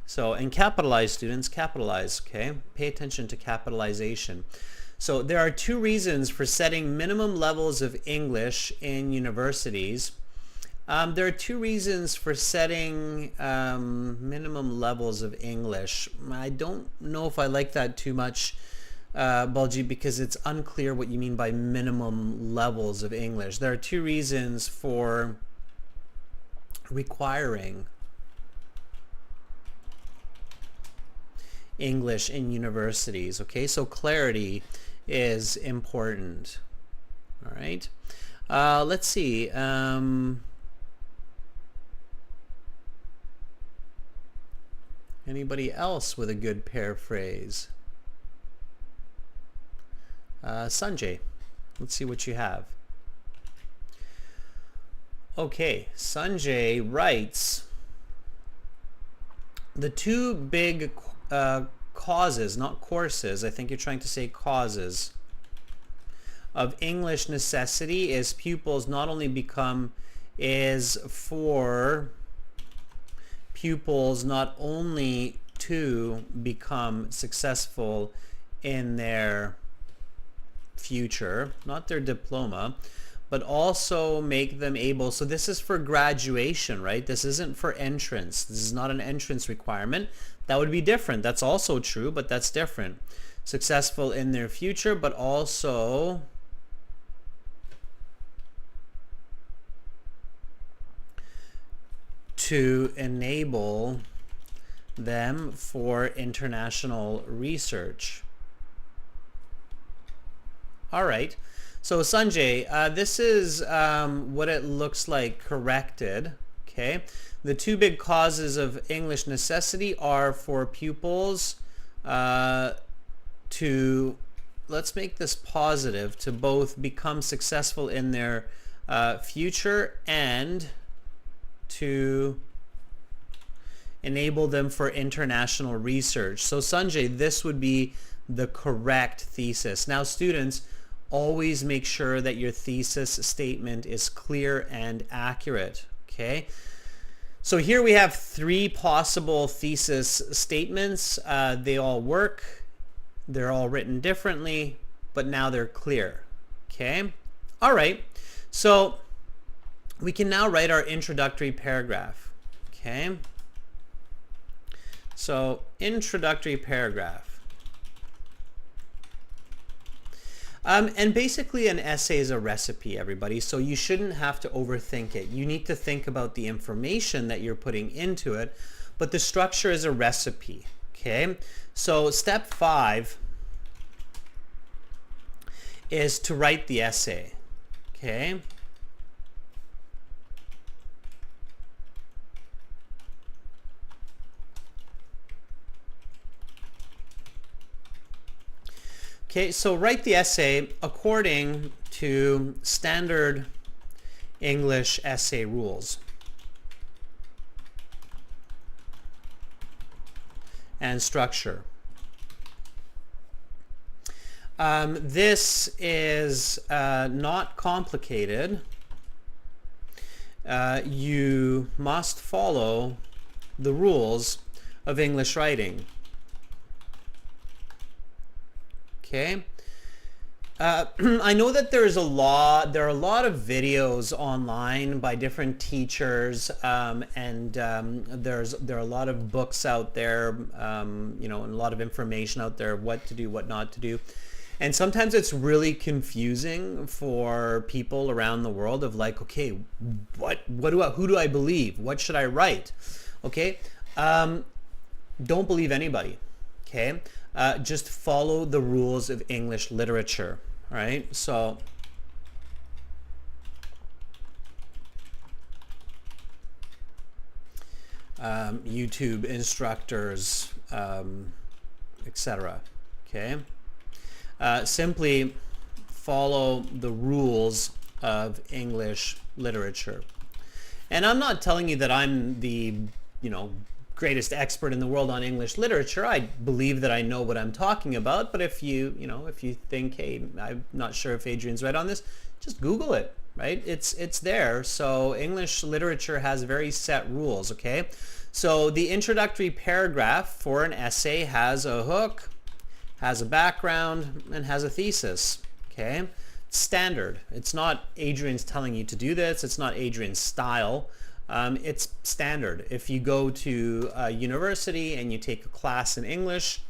so, and capitalize, students, capitalize. Okay, pay attention to capitalization. So there are 2 reasons for setting minimum levels of English in universities. There are 2 reasons for setting minimum levels of English. I don't know if I like that too much, Baljit, because it's unclear what you mean by minimum levels of English. There are 2 reasons for requiring English in universities. Okay, so clarity is important. All right. Let's see. Anybody else with a good paraphrase? Sanjay, let's see what you have. Okay, Sanjay writes, the 2 big causes, not courses, I think you're trying to say causes, of English necessity is pupils not only become, is for pupils not only to become successful in their future, not their diploma, but also make them able, so this is for graduation, right? This isn't for entrance. This is not an entrance requirement. That would be different. That's also true, but that's different. Successful in their future, but also to enable them for international research. All right. So Sanjay, this is what it looks like corrected. Okay, the two big causes of English necessity are for pupils to, let's make this positive, to both become successful in their future and to enable them for international research. So Sanjay, this would be the correct thesis. Now students, always make sure that your thesis statement is clear and accurate. Okay, so here we have three possible thesis statements. They all work. They're all written differently, but now they're clear. Okay, all right, so we can now write our introductory paragraph. Okay, so introductory paragraph. And basically an essay is a recipe, everybody, so you shouldn't have to overthink it. You need to think about the information that you're putting into it, but the structure is a recipe. Okay, so step 5 is to write the essay. Okay, okay, so write the essay according to standard English essay rules and structure. This is not complicated. You must follow the rules of English writing. Okay. I know that there are a lot of videos online by different teachers, and there are a lot of books out there, you know, and a lot of information out there, what to do, what not to do. And sometimes it's really confusing for people around the world of like, okay, who do I believe? What should I write? Okay. Don't believe anybody. Okay. Just follow the rules of English literature, right? So YouTube instructors, etc. Okay, simply follow the rules of English literature. And I'm not telling you that I'm the, you know, greatest expert in the world on English literature. I believe that I know what I'm talking about, but if you think, hey, I'm not sure if Adrian's right on this, just Google it, right? It's there. So English literature has very set rules, okay? So the introductory paragraph for an essay has a hook, has a background, and has a thesis, okay? Standard. It's not Adrian's telling you to do this. It's not Adrian's style. It's standard. If you go to a university and you take a class in English,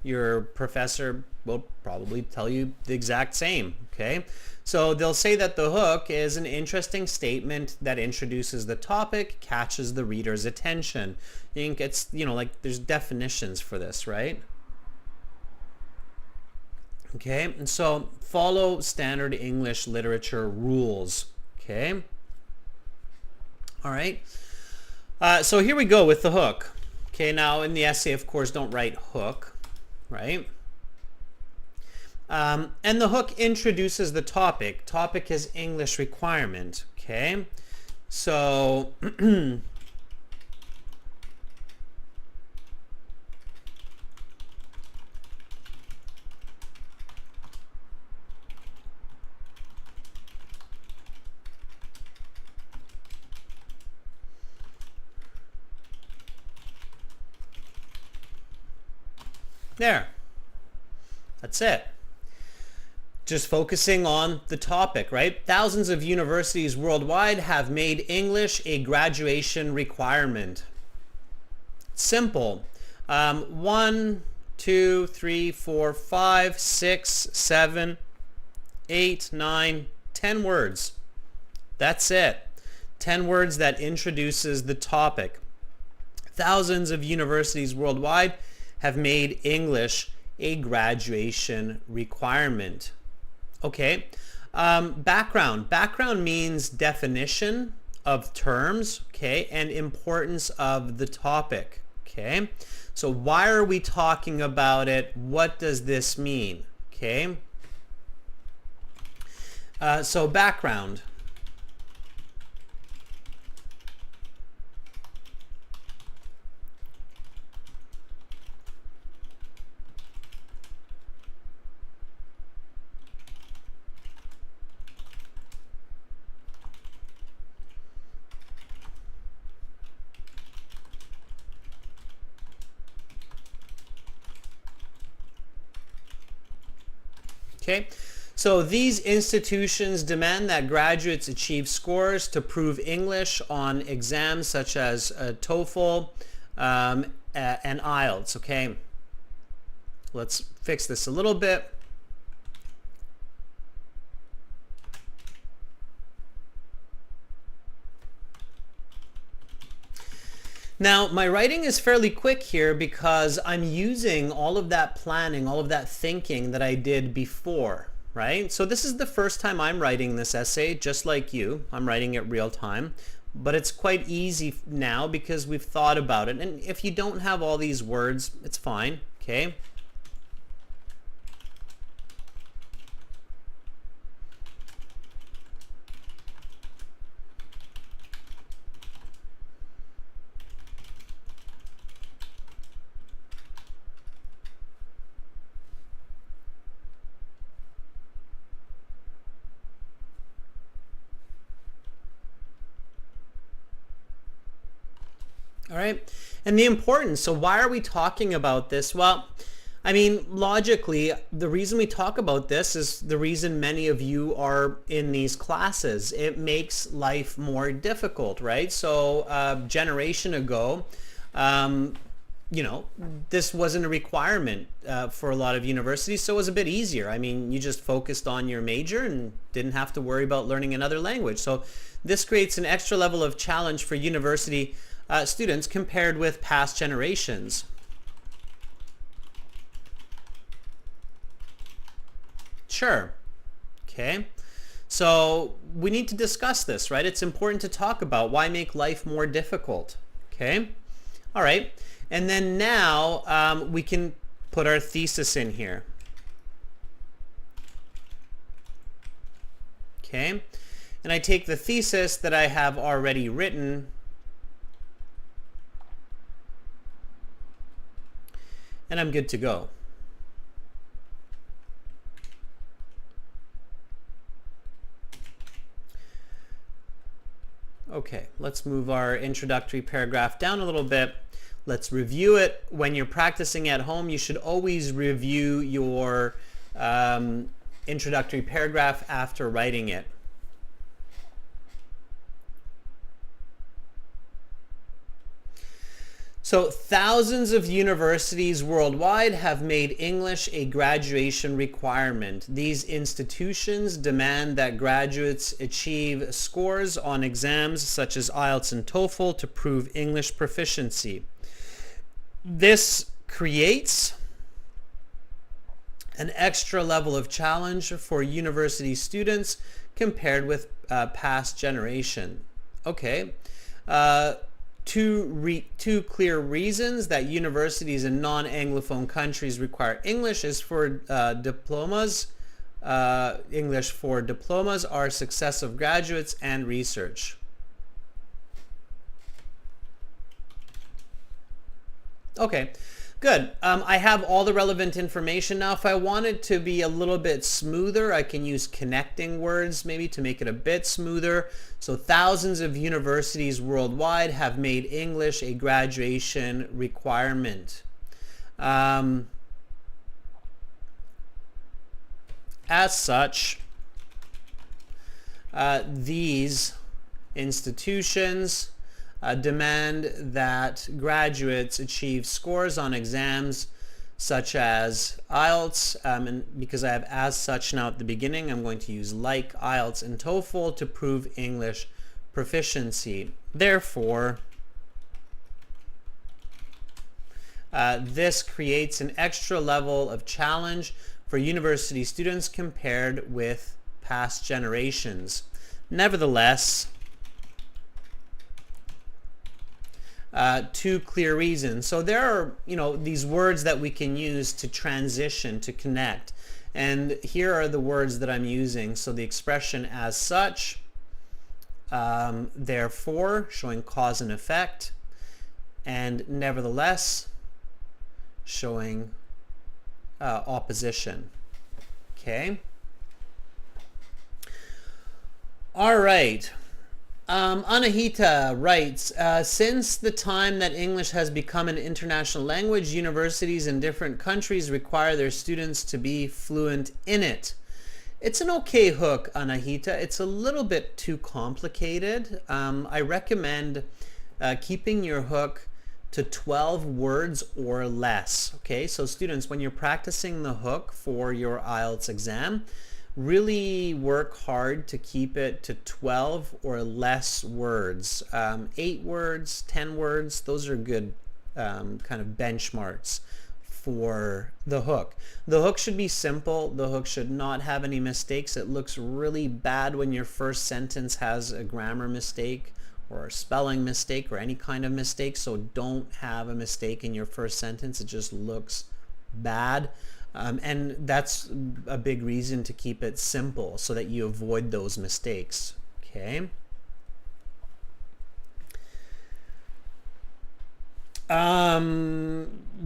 your professor will probably tell you the exact same, okay? So they'll say that the hook is an interesting statement that introduces the topic, catches the reader's attention. I think it's, you know, like there's definitions for this, right? Okay, and so follow standard English literature rules, okay? All right, so here we go with the hook. Okay, now in the essay, of course, don't write hook, right? And the hook introduces the topic. Topic is English requirement, okay? So there. That's it. Just focusing on the topic, right? Thousands of universities worldwide have made English a graduation requirement. Simple. 1, 2, 3, 4, 5, 6, 7, 8, 9, 10 words. That's it. 10 words that introduces the topic. Thousands of universities worldwide have made English a graduation requirement. Okay. Background. Background means definition of terms, okay, and importance of the topic, okay? So why are we talking about it? What does this mean, okay? So background. Okay, so these institutions demand that graduates achieve scores to prove English on exams such as TOEFL and IELTS. Okay, let's fix this a little bit. Now, my writing is fairly quick here because I'm using all of that planning, all of that thinking that I did before, right? So this is the first time I'm writing this essay, just like you. I'm writing it real time, but it's quite easy now because we've thought about it. And if you don't have all these words, it's fine, okay? All right, and the importance. So why are we talking about this? Well, I mean, logically, the reason we talk about this is the reason many of you are in these classes. It makes life more difficult, right? So a generation ago, you know, this wasn't a requirement for a lot of universities, so it was a bit easier. I mean, you just focused on your major and didn't have to worry about learning another language. So this creates an extra level of challenge for university students compared with past generations. Sure. Okay. So we need to discuss this, right? It's important to talk about why make life more difficult. Okay. All right. And then now we can put our thesis in here. Okay. And I take the thesis that I have already written and I'm good to go. Okay, let's move our introductory paragraph down a little bit. Let's review it. When you're practicing at home, you should always review your introductory paragraph after writing it. So thousands of universities worldwide have made English a graduation requirement. These institutions demand that graduates achieve scores on exams such as IELTS and TOEFL to prove English proficiency. This creates an extra level of challenge for university students compared with past generation. Okay. Two clear reasons that universities in non-Anglophone countries require English is for diplomas. English for diplomas are success of graduates and research. Okay, good. I have all the relevant information now. If I want it to be a little bit smoother, I can use connecting words maybe to make it a bit smoother. So thousands of universities worldwide have made English a graduation requirement. As such, these institutions demand that graduates achieve scores on exams such as IELTS, and because I have as such now at the beginning, I'm going to use like IELTS and TOEFL to prove English proficiency. Therefore, this creates an extra level of challenge for university students compared with past generations. Nevertheless, two clear reasons. So there are, these words that we can use to transition, to connect. And here are the words that I'm using. So the expression as such, therefore, showing cause and effect, and nevertheless, showing opposition. Okay. All right. Anahita writes, since the time that English has become an international language, universities in different countries require their students to be fluent in it. It's an okay hook, Anahita. It's a little bit too complicated. I recommend keeping your hook to 12 words or less. Okay, so students, when you're practicing the hook for your IELTS exam, really work hard to keep it to 12 or less words. 8 words, 10 words, those are good kind of benchmarks for the hook. The hook should be simple. The hook should not have any mistakes. It looks really bad when your first sentence has a grammar mistake or a spelling mistake or any kind of mistake, so don't have a mistake in your first sentence. It just looks bad. And that's a big reason to keep it simple so that you avoid those mistakes. Okay.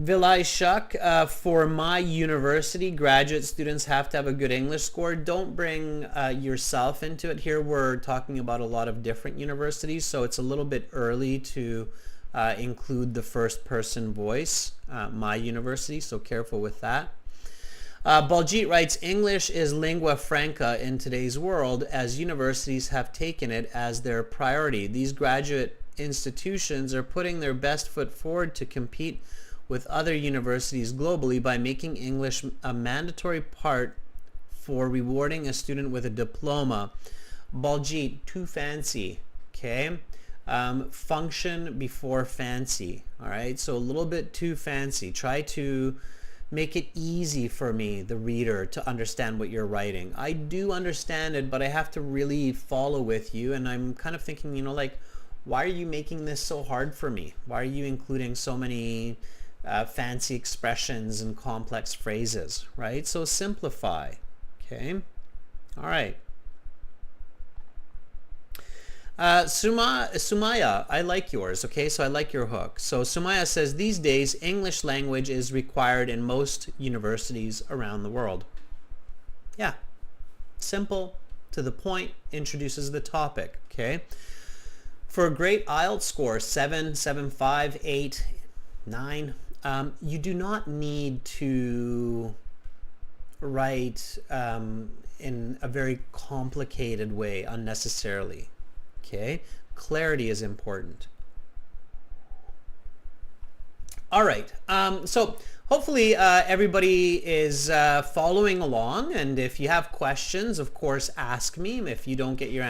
Vilay Shuk, for my university, graduate students have to have a good English score. Don't bring yourself into it. Here we're talking about a lot of different universities, so it's a little bit early to include the first person voice, my university, so careful with that. Baljit writes, English is lingua franca in today's world as universities have taken it as their priority. These graduate institutions are putting their best foot forward to compete with other universities globally by making English a mandatory part for rewarding a student with a diploma. Baljit, too fancy, okay? Function before fancy, all right? So a little bit too fancy. Try to make it easy for me, the reader, to understand what you're writing. I do understand it, but I have to really follow with you, and I'm kind of thinking, like, why are you making this so hard for me? Why are you including so many fancy expressions and complex phrases, right? So simplify, okay? All right. Sumaya, I like yours, okay? So I like your hook. So Sumaya says, these days, English language is required in most universities around the world. Yeah, simple, to the point, introduces the topic, okay? For a great IELTS score, 7, 7.5, 8, 9, you do not need to write in a very complicated way unnecessarily. Okay, clarity is important. All right, so hopefully everybody is following along, and if you have questions, of course, ask me. If you don't get your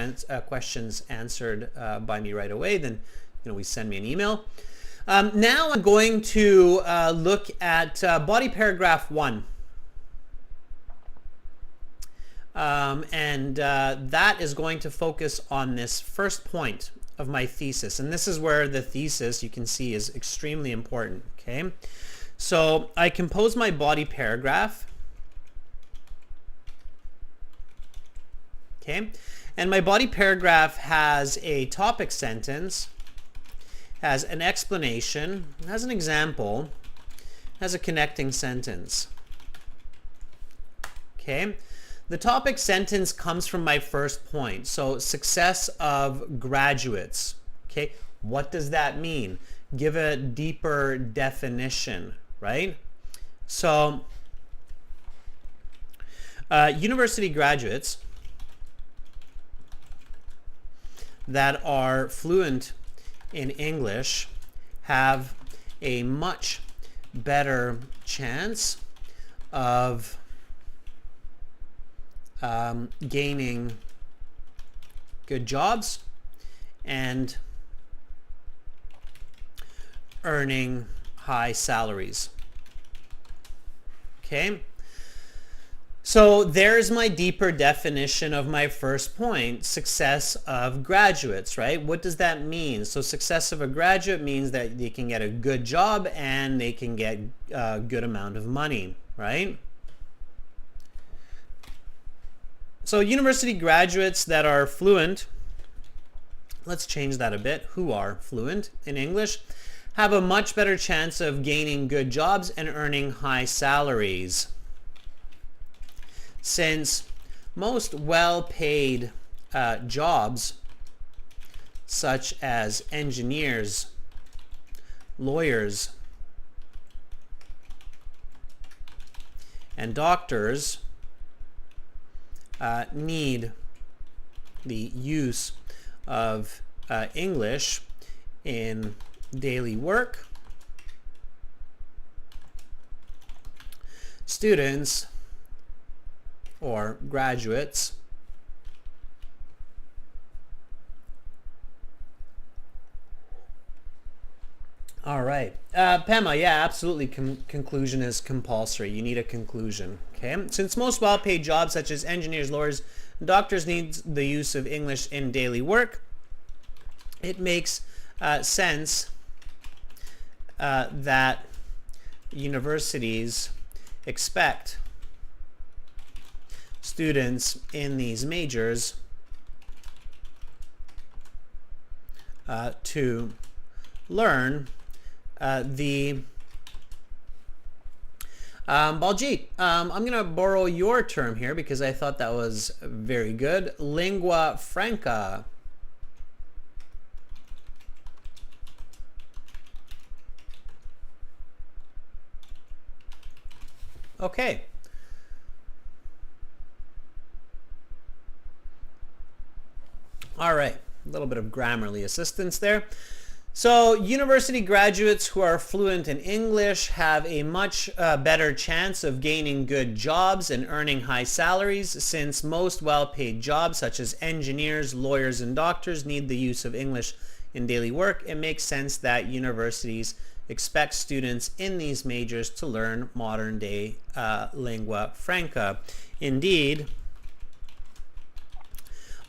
questions answered by me right away, then we send me an email. Now I'm going to look at body paragraph 1. That is going to focus on this first point of my thesis. And this is where the thesis, you can see, is extremely important. Okay, so I compose my body paragraph. Okay, and my body paragraph has a topic sentence, has an explanation, has an example, has a connecting sentence. Okay. The topic sentence comes from my first point. So success of graduates. Okay, what does that mean? Give a deeper definition, right? So university graduates that are fluent in English have a much better chance of gaining good jobs and earning high salaries. Okay. So there's my deeper definition of my first point, success of graduates, right? What does that mean? So success of a graduate means that they can get a good job and they can get a good amount of money, right? So university graduates that are fluent, let's change that a bit, who are fluent in English, have a much better chance of gaining good jobs and earning high salaries. Since most well-paid jobs, such as engineers, lawyers, and doctors, need the use of English in daily work, students or graduates all right. Pema, yeah, absolutely. Conclusion is compulsory. You need a conclusion. Okay. Since most well-paid jobs such as engineers, lawyers, and doctors need the use of English in daily work, it makes sense that universities expect students in these majors to learn Baljeet, I'm going to borrow your term here because I thought that was very good. Lingua franca. Okay. All right. A little bit of Grammarly assistance there. So university graduates who are fluent in English have a much better chance of gaining good jobs and earning high salaries, since most well-paid jobs such as engineers, lawyers, and doctors need the use of English in daily work. It makes sense that universities expect students in these majors to learn modern-day lingua franca. Indeed,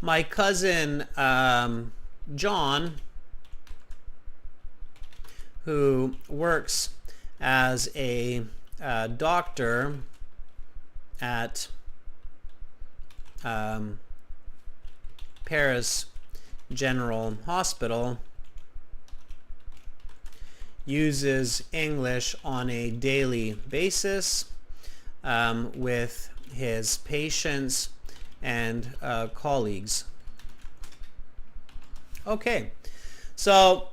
my cousin John, who works as a doctor at Paris General Hospital, uses English on a daily basis with his patients and colleagues. Okay, so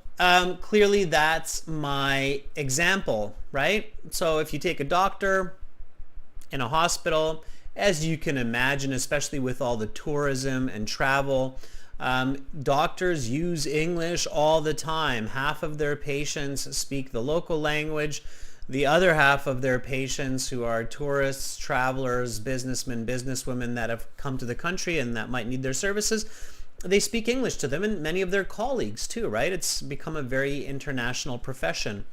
clearly that's my example, right? So if you take a doctor in a hospital, as you can imagine, especially with all the tourism and travel, doctors use English all the time. Half of their patients speak the local language. The other half of their patients, who are tourists, travelers, businessmen, businesswomen that have come to the country and that might need their services, they speak English to them, and many of their colleagues too, right? It's become a very international profession.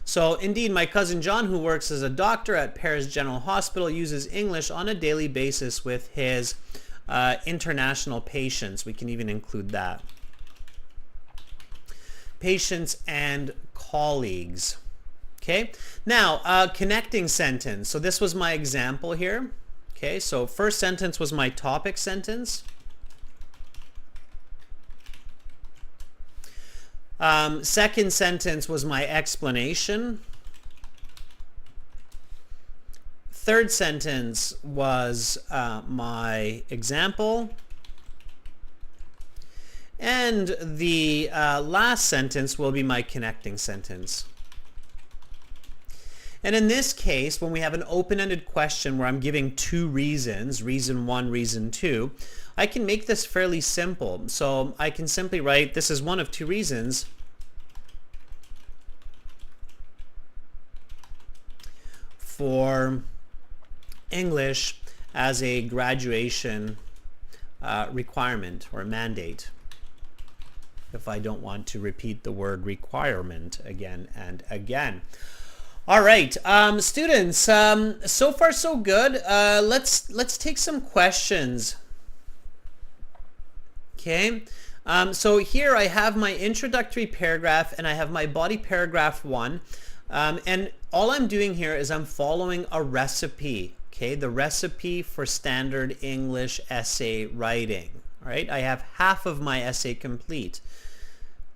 So indeed, my cousin John, who works as a doctor at Paris General Hospital, uses English on a daily basis with his international patients. We can even include that. Patients and colleagues. Okay, now connecting sentence. So this was my example here. Okay, so first sentence was my topic sentence. Second sentence was my explanation. Third sentence was my example. And the last sentence will be my connecting sentence. And in this case, when we have an open-ended question where I'm giving two reasons, reason one, reason two, I can make this fairly simple. So I can simply write, this is one of two reasons for English as a graduation requirement or mandate, if I don't want to repeat the word requirement again and again. All right, students, so far so good. Let's take some questions. Okay, so here I have my introductory paragraph and I have my body paragraph 1. And all I'm doing here is I'm following a recipe, okay, the recipe for standard English essay writing. All right, I have half of my essay complete.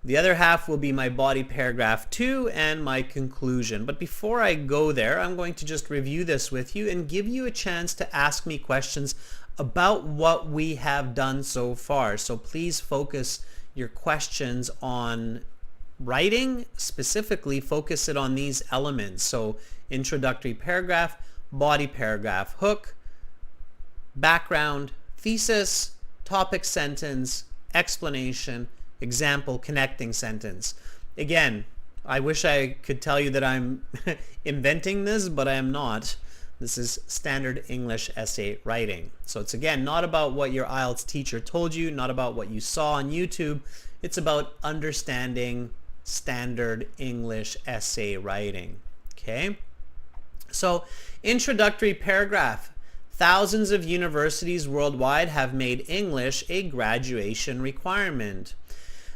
The other half will be my body paragraph 2 and my conclusion. But before I go there, I'm going to just review this with you and give you a chance to ask me questions about what we have done so far. So please focus your questions on writing, specifically focus it on these elements. So introductory paragraph, body paragraph, hook, background, thesis, topic sentence, explanation, example, connecting sentence. Again, I wish I could tell you that I'm inventing this, but I am not. This is standard English essay writing. So it's again not about what your IELTS teacher told you, not about what you saw on YouTube. It's about understanding standard English essay writing. Okay? So, introductory paragraph. Thousands of universities worldwide have made English a graduation requirement.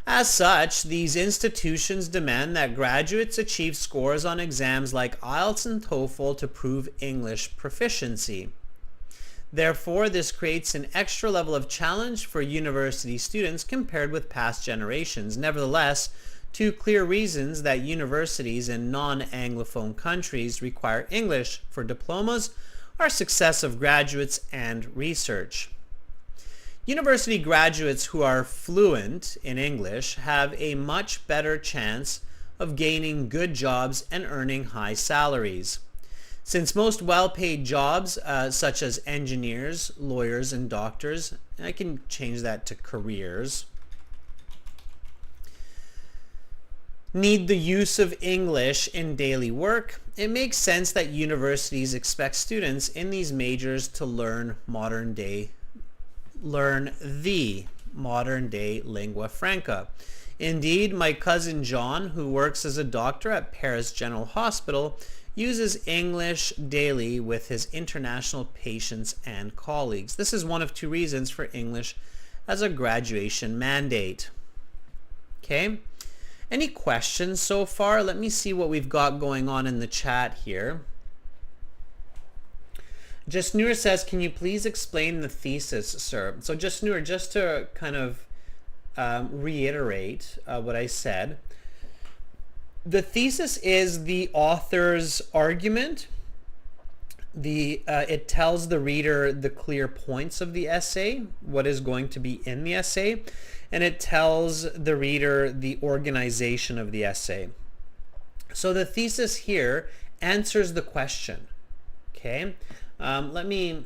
As such, these institutions demand that graduates achieve scores on exams like IELTS and TOEFL to prove English proficiency. Therefore, this creates an extra level of challenge for university students compared with past generations. Nevertheless, two clear reasons that universities in non-Anglophone countries require English for diplomas are success of graduates and research. University graduates who are fluent in English have a much better chance of gaining good jobs and earning high salaries. Since most well-paid jobs, such as engineers, lawyers, and doctors, I can change that to careers, need the use of English in daily work, it makes sense that universities expect students in these majors to learn the modern day lingua franca. Indeed, my cousin John, who works as a doctor at Paris General Hospital, uses English daily with his international patients and colleagues. This is one of two reasons for English as a graduation mandate. Okay? Any questions so far? Let me see what we've got going on in the chat here. Jasnoor says, can you please explain the thesis, sir? So Jasnoor, just to kind of reiterate what I said, the thesis is the author's argument. It tells the reader the clear points of the essay, what is going to be in the essay, and it tells the reader the organization of the essay. So the thesis here answers the question. Okay, let me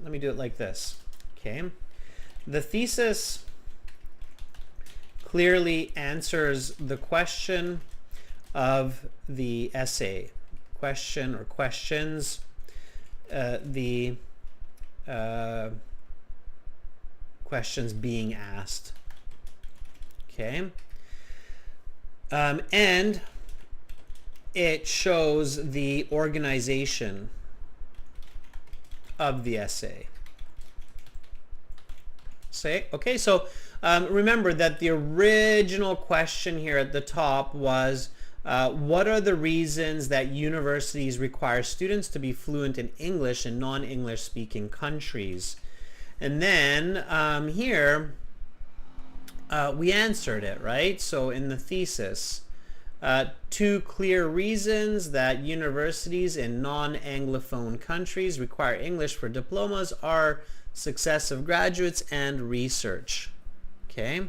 do it like this. Okay, the thesis clearly answers the question of the essay, question or questions, the questions being asked. Okay, and it shows the organization of the essay. Okay, so remember that the original question here at the top was what are the reasons that universities require students to be fluent in English in non-English speaking countries? And then here we answered it, right? So in the thesis, two clear reasons that universities in non-Anglophone countries require English for diplomas are success of graduates and research. Okay.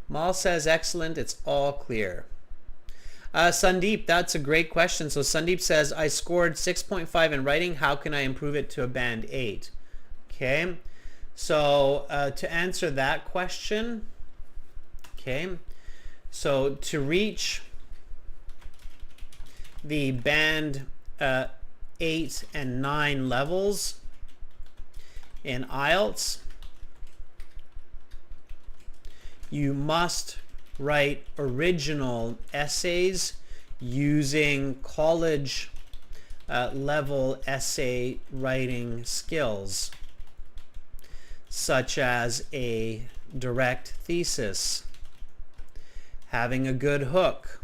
Mal says, excellent, it's all clear. Sandeep, that's a great question. So Sandeep says, I scored 6.5 in writing. How can I improve it to a band 8? Okay. So to answer that question, okay, so to reach the band 8 and 9 levels in IELTS, you must write original essays using college level essay writing skills, such as a direct thesis, having a good hook,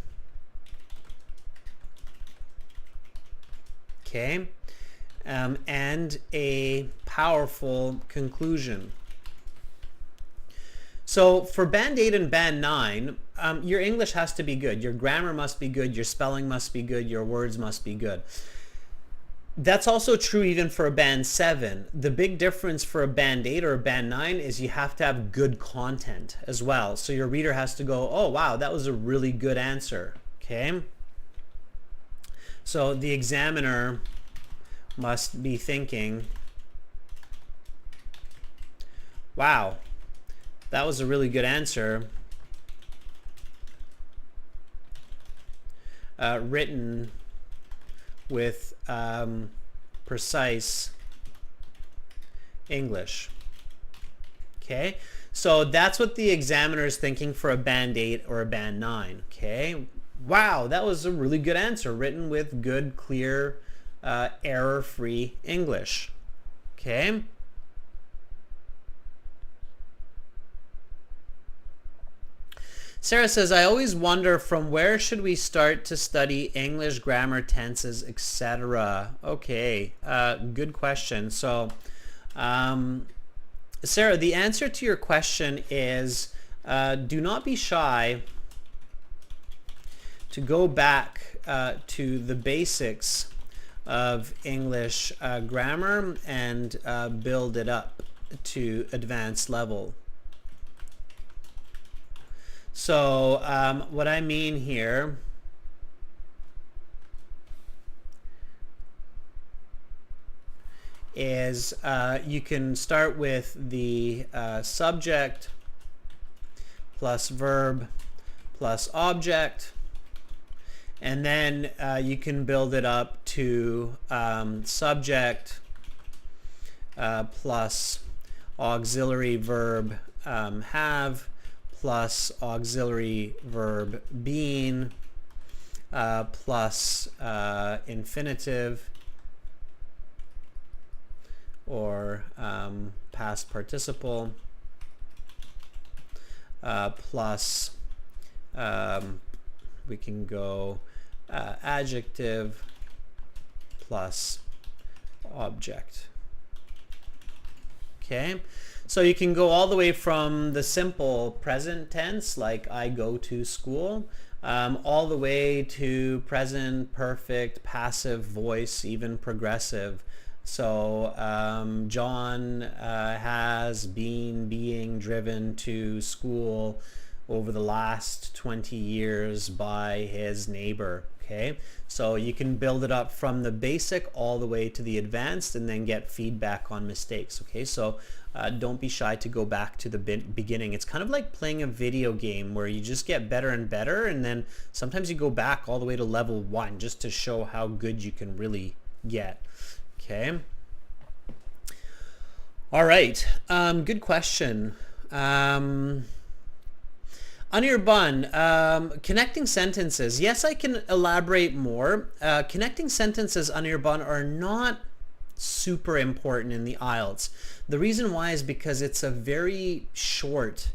okay, and a powerful conclusion. So for Band 8 and Band 9, your English has to be good. Your grammar must be good. Your spelling must be good. Your words must be good. That's also true even for a Band 7. The big difference for a Band 8 or a Band 9 is you have to have good content as well. So your reader has to go, oh wow, that was a really good answer. Okay? So the examiner must be thinking, wow, that was a really good answer. Written with precise English. Okay, so that's what the examiner is thinking for a Band 8 or a Band 9. Okay, wow, that was a really good answer, written with good, clear, error-free English. Okay. Sarah says, I always wonder from where should we start to study English, grammar, tenses, etc. Okay, good question. So, Sarah, the answer to your question is do not be shy to go back to the basics of English grammar and build it up to advanced level. So what I mean here is you can start with the subject plus verb plus object, and then you can build it up to subject plus auxiliary verb have plus auxiliary verb being plus infinitive or past participle plus we can go adjective plus object. Okay, so you can go all the way from the simple present tense, like I go to school, all the way to present perfect, passive voice, even progressive. So John has been being driven to school over the last 20 years by his neighbor. Okay, so you can build it up from the basic all the way to the advanced and then get feedback on mistakes. Okay, so don't be shy to go back to the beginning. It's kind of like playing a video game where you just get better and better, and then sometimes you go back all the way to level 1 just to show how good you can really get. Okay. All right. Good question. Anirban, connecting sentences. Yes, I can elaborate more. Connecting sentences, Anirban, are not super important in the IELTS. The reason why is because it's a very short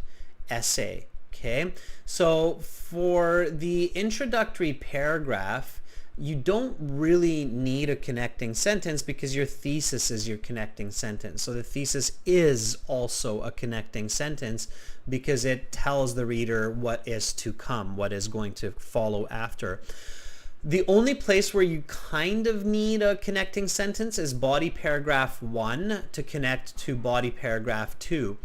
essay. Okay, so for the introductory paragraph, you don't really need a connecting sentence because your thesis is your connecting sentence. So the thesis is also a connecting sentence because it tells the reader what is to come, what is going to follow after. The only place where you kind of need a connecting sentence is body paragraph 1 to connect to body paragraph 2.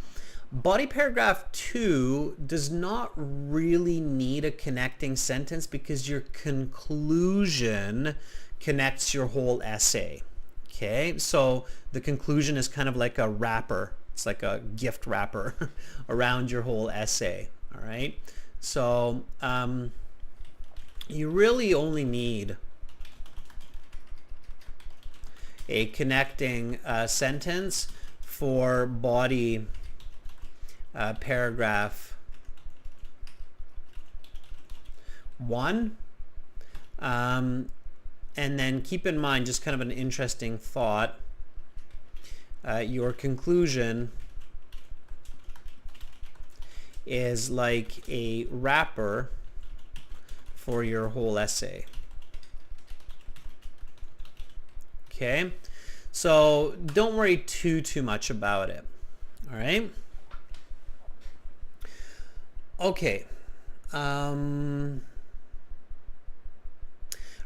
Body paragraph 2 does not really need a connecting sentence because your conclusion connects your whole essay. Okay, so the conclusion is kind of like a wrapper. It's like a gift wrapper around your whole essay. All right, so you really only need a connecting sentence for body paragraph 1 And then keep in mind, just kind of an interesting thought, your conclusion is like a wrapper for your whole essay. Okay, so don't worry too much about it. All right. Okay.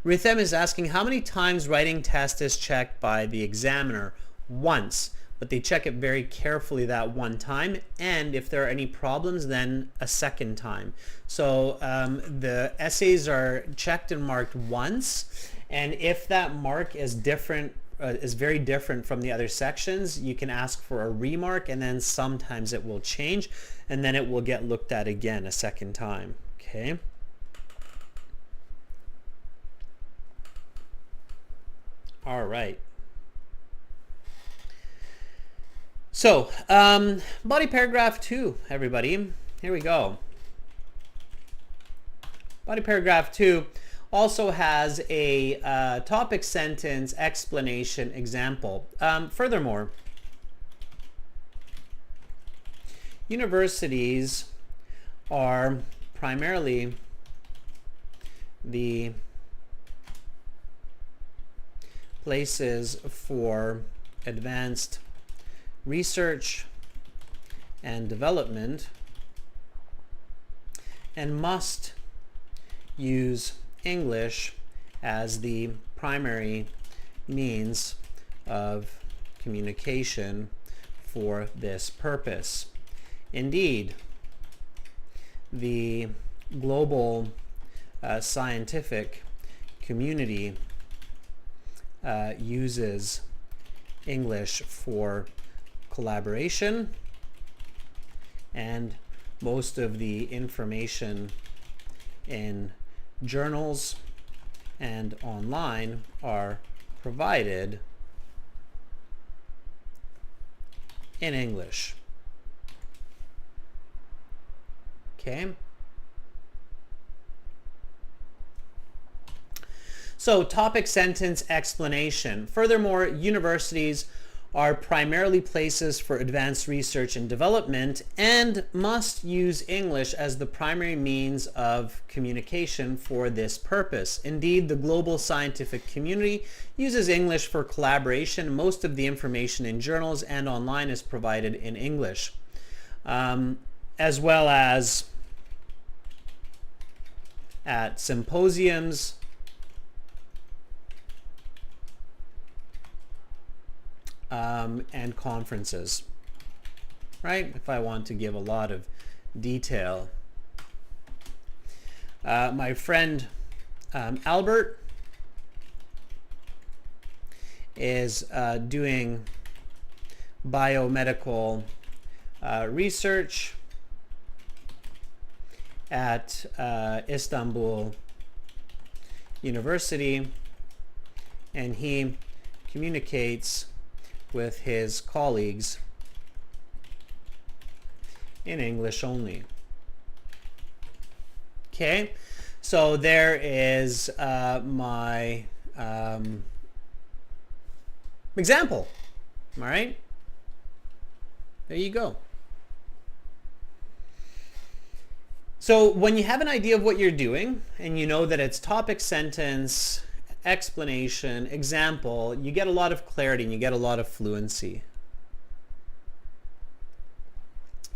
Rhythm is asking how many times writing test is checked by the examiner. Once, but they check it very carefully that one time, and if there are any problems, then a second time. So the essays are checked and marked once, and if that mark is different, is very different from the other sections, you can ask for a remark, and then sometimes it will change, and then it will get looked at again a second time. Okay. All right. So, body paragraph 2, everybody. Here we go. Body paragraph 2 also has a topic sentence explanation example. Furthermore, universities are primarily the places for advanced research and development, and must use English as the primary means of communication for this purpose. Indeed, the global scientific community uses English for collaboration, and most of the information in journals and online are provided in English. Okay. So, topic sentence explanation. Furthermore, universities are primarily places for advanced research and development and must use English as the primary means of communication for this purpose. Indeed, the global scientific community uses English for collaboration. Most of the information in journals and online is provided in English, as well as at symposiums, and conferences, right? If I want to give a lot of detail. My friend Albert is doing biomedical research at Istanbul University, and he communicates with his colleagues in English only. Okay, so there is my example. All right, there you go. So when you have an idea of what you're doing and you know that it's topic, sentence, explanation, example, you get a lot of clarity and you get a lot of fluency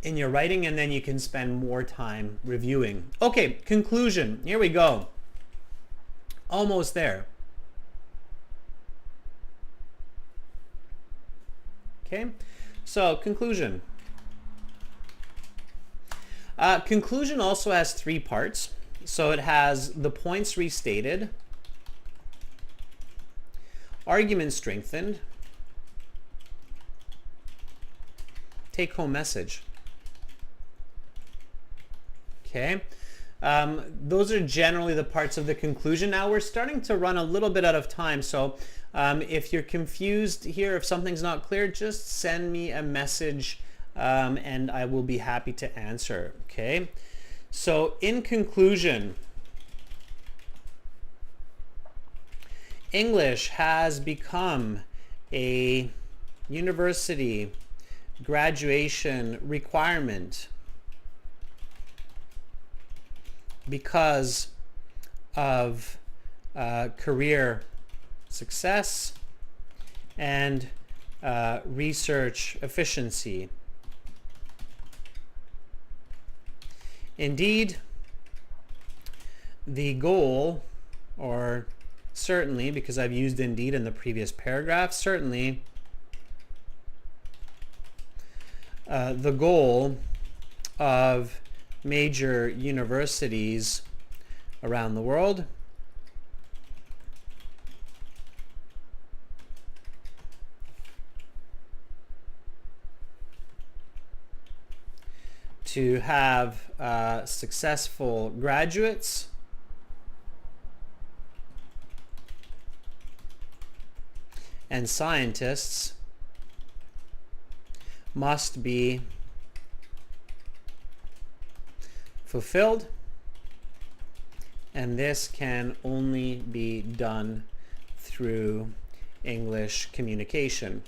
in your writing, and then you can spend more time reviewing. Okay, conclusion. Here we go. Almost there. Okay, so conclusion. Conclusion also has 3 parts. So it has the points restated, argument strengthened, take-home message. Okay, those are generally the parts of the conclusion. Now we're starting to run a little bit out of time, so if you're confused here, if something's not clear, just send me a message and I will be happy to answer. Okay, so in conclusion, English has become a university graduation requirement because of career success and research efficiency. Indeed, the goal, or certainly, because I've used indeed in the previous paragraph, certainly the goal of major universities around the world to have successful graduates and scientists must be fulfilled, and this can only be done through English communication.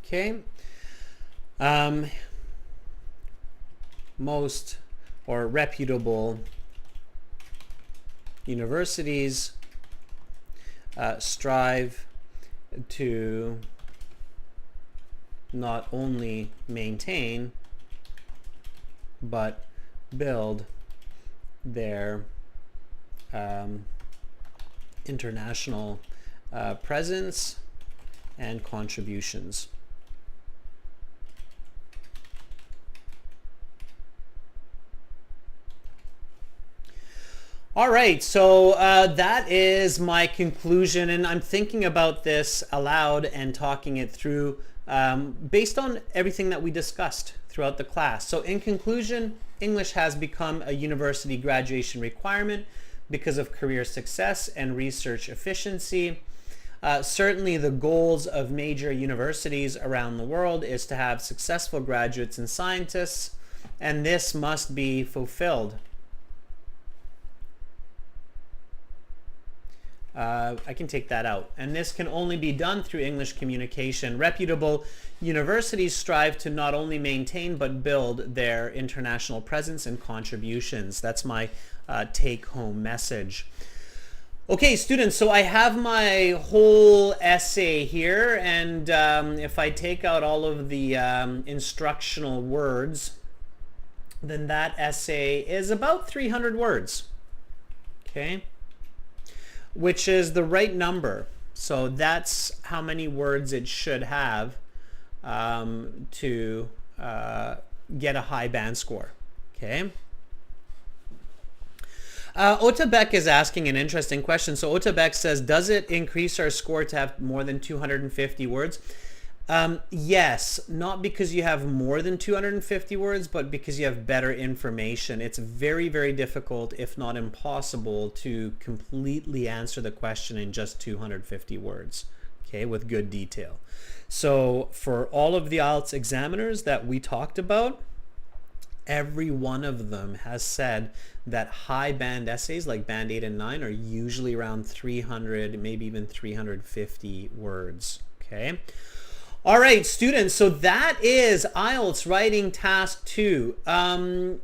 Okay. Most or reputable universities strive to not only maintain but build their international presence and contributions. All right, so that is my conclusion, and I'm thinking about this aloud and talking it through based on everything that we discussed throughout the class. So in conclusion, English has become a university graduation requirement because of career success and research efficiency. Certainly the goals of major universities around the world is to have successful graduates and scientists, and this must be fulfilled. I can take that out. And this can only be done through English communication. Reputable universities strive to not only maintain but build their international presence and contributions. That's my take-home message. Okay, students, so I have my whole essay here, and if I take out all of the instructional words, then that essay is about 300 words. Okay? Which is the right number. So that's how many words it should have to get a high band score. Okay. Otabek is asking an interesting question. So Otabek says, does it increase our score to have more than 250 words? Yes, not because you have more than 250 words, but because you have better information. It's very, very difficult, if not impossible, to completely answer the question in just 250 words, okay, with good detail. So for all of the IELTS examiners that we talked about, every one of them has said that high band essays like band 8 and 9 are usually around 300, maybe even 350 words, okay? All right, students, so that is IELTS Writing Task 2.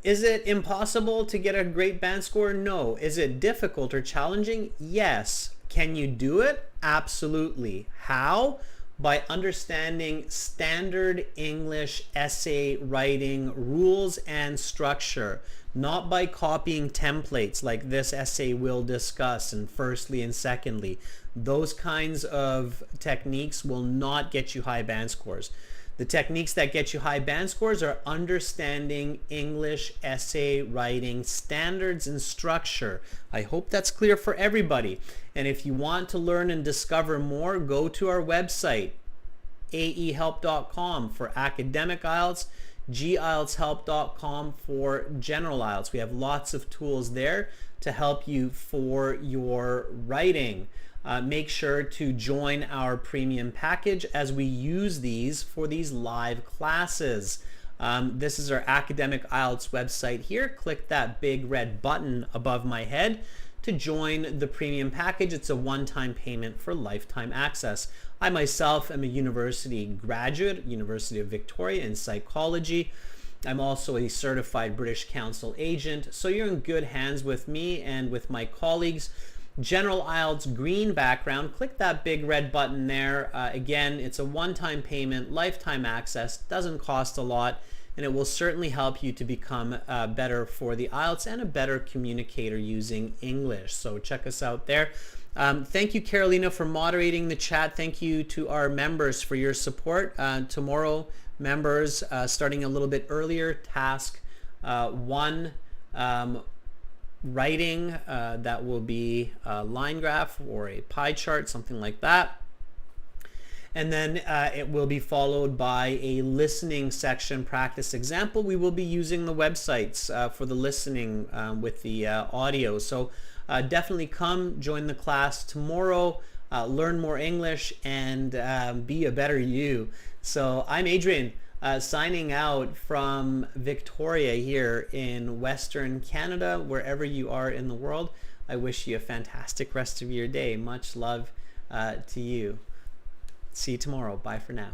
Is it impossible to get a great band score? No. Is it difficult or challenging? Yes. Can you do it? Absolutely. How? By understanding standard English essay writing rules and structure, not by copying templates like this essay will discuss and firstly and secondly. Those kinds of techniques will not get you high band scores. The techniques that get you high band scores are understanding English essay writing standards and structure. I hope that's clear for everybody. And if you want to learn and discover more, go to our website, aehelp.com for academic IELTS, gieltshelp.com for general IELTS. We have lots of tools there to help you for your writing. Make sure to join our premium package as we use these for these live classes. This is our Academic IELTS website here. Click that big red button above my head to join the premium package. It's a one-time payment for lifetime access. I myself am a university graduate, University of Victoria in psychology. I'm also a certified British Council agent, so you're in good hands with me and with my colleagues. General IELTS green background, click that big red button there. Again, it's a one-time payment, lifetime access, doesn't cost a lot, and it will certainly help you to become better for the IELTS and a better communicator using English. So check us out there. Thank you, Carolina, for moderating the chat. Thank you to our members for your support. Tomorrow, members, starting a little bit earlier, task 1, writing, that will be a line graph or a pie chart, something like that. And then it will be followed by a listening section practice example. We will be using the websites for the listening with the audio. So definitely come join the class tomorrow, learn more English, and be a better you. So I'm Adrian, signing out from Victoria here in Western Canada, wherever you are in the world. I wish you a fantastic rest of your day. Much love to you. See you tomorrow. Bye for now.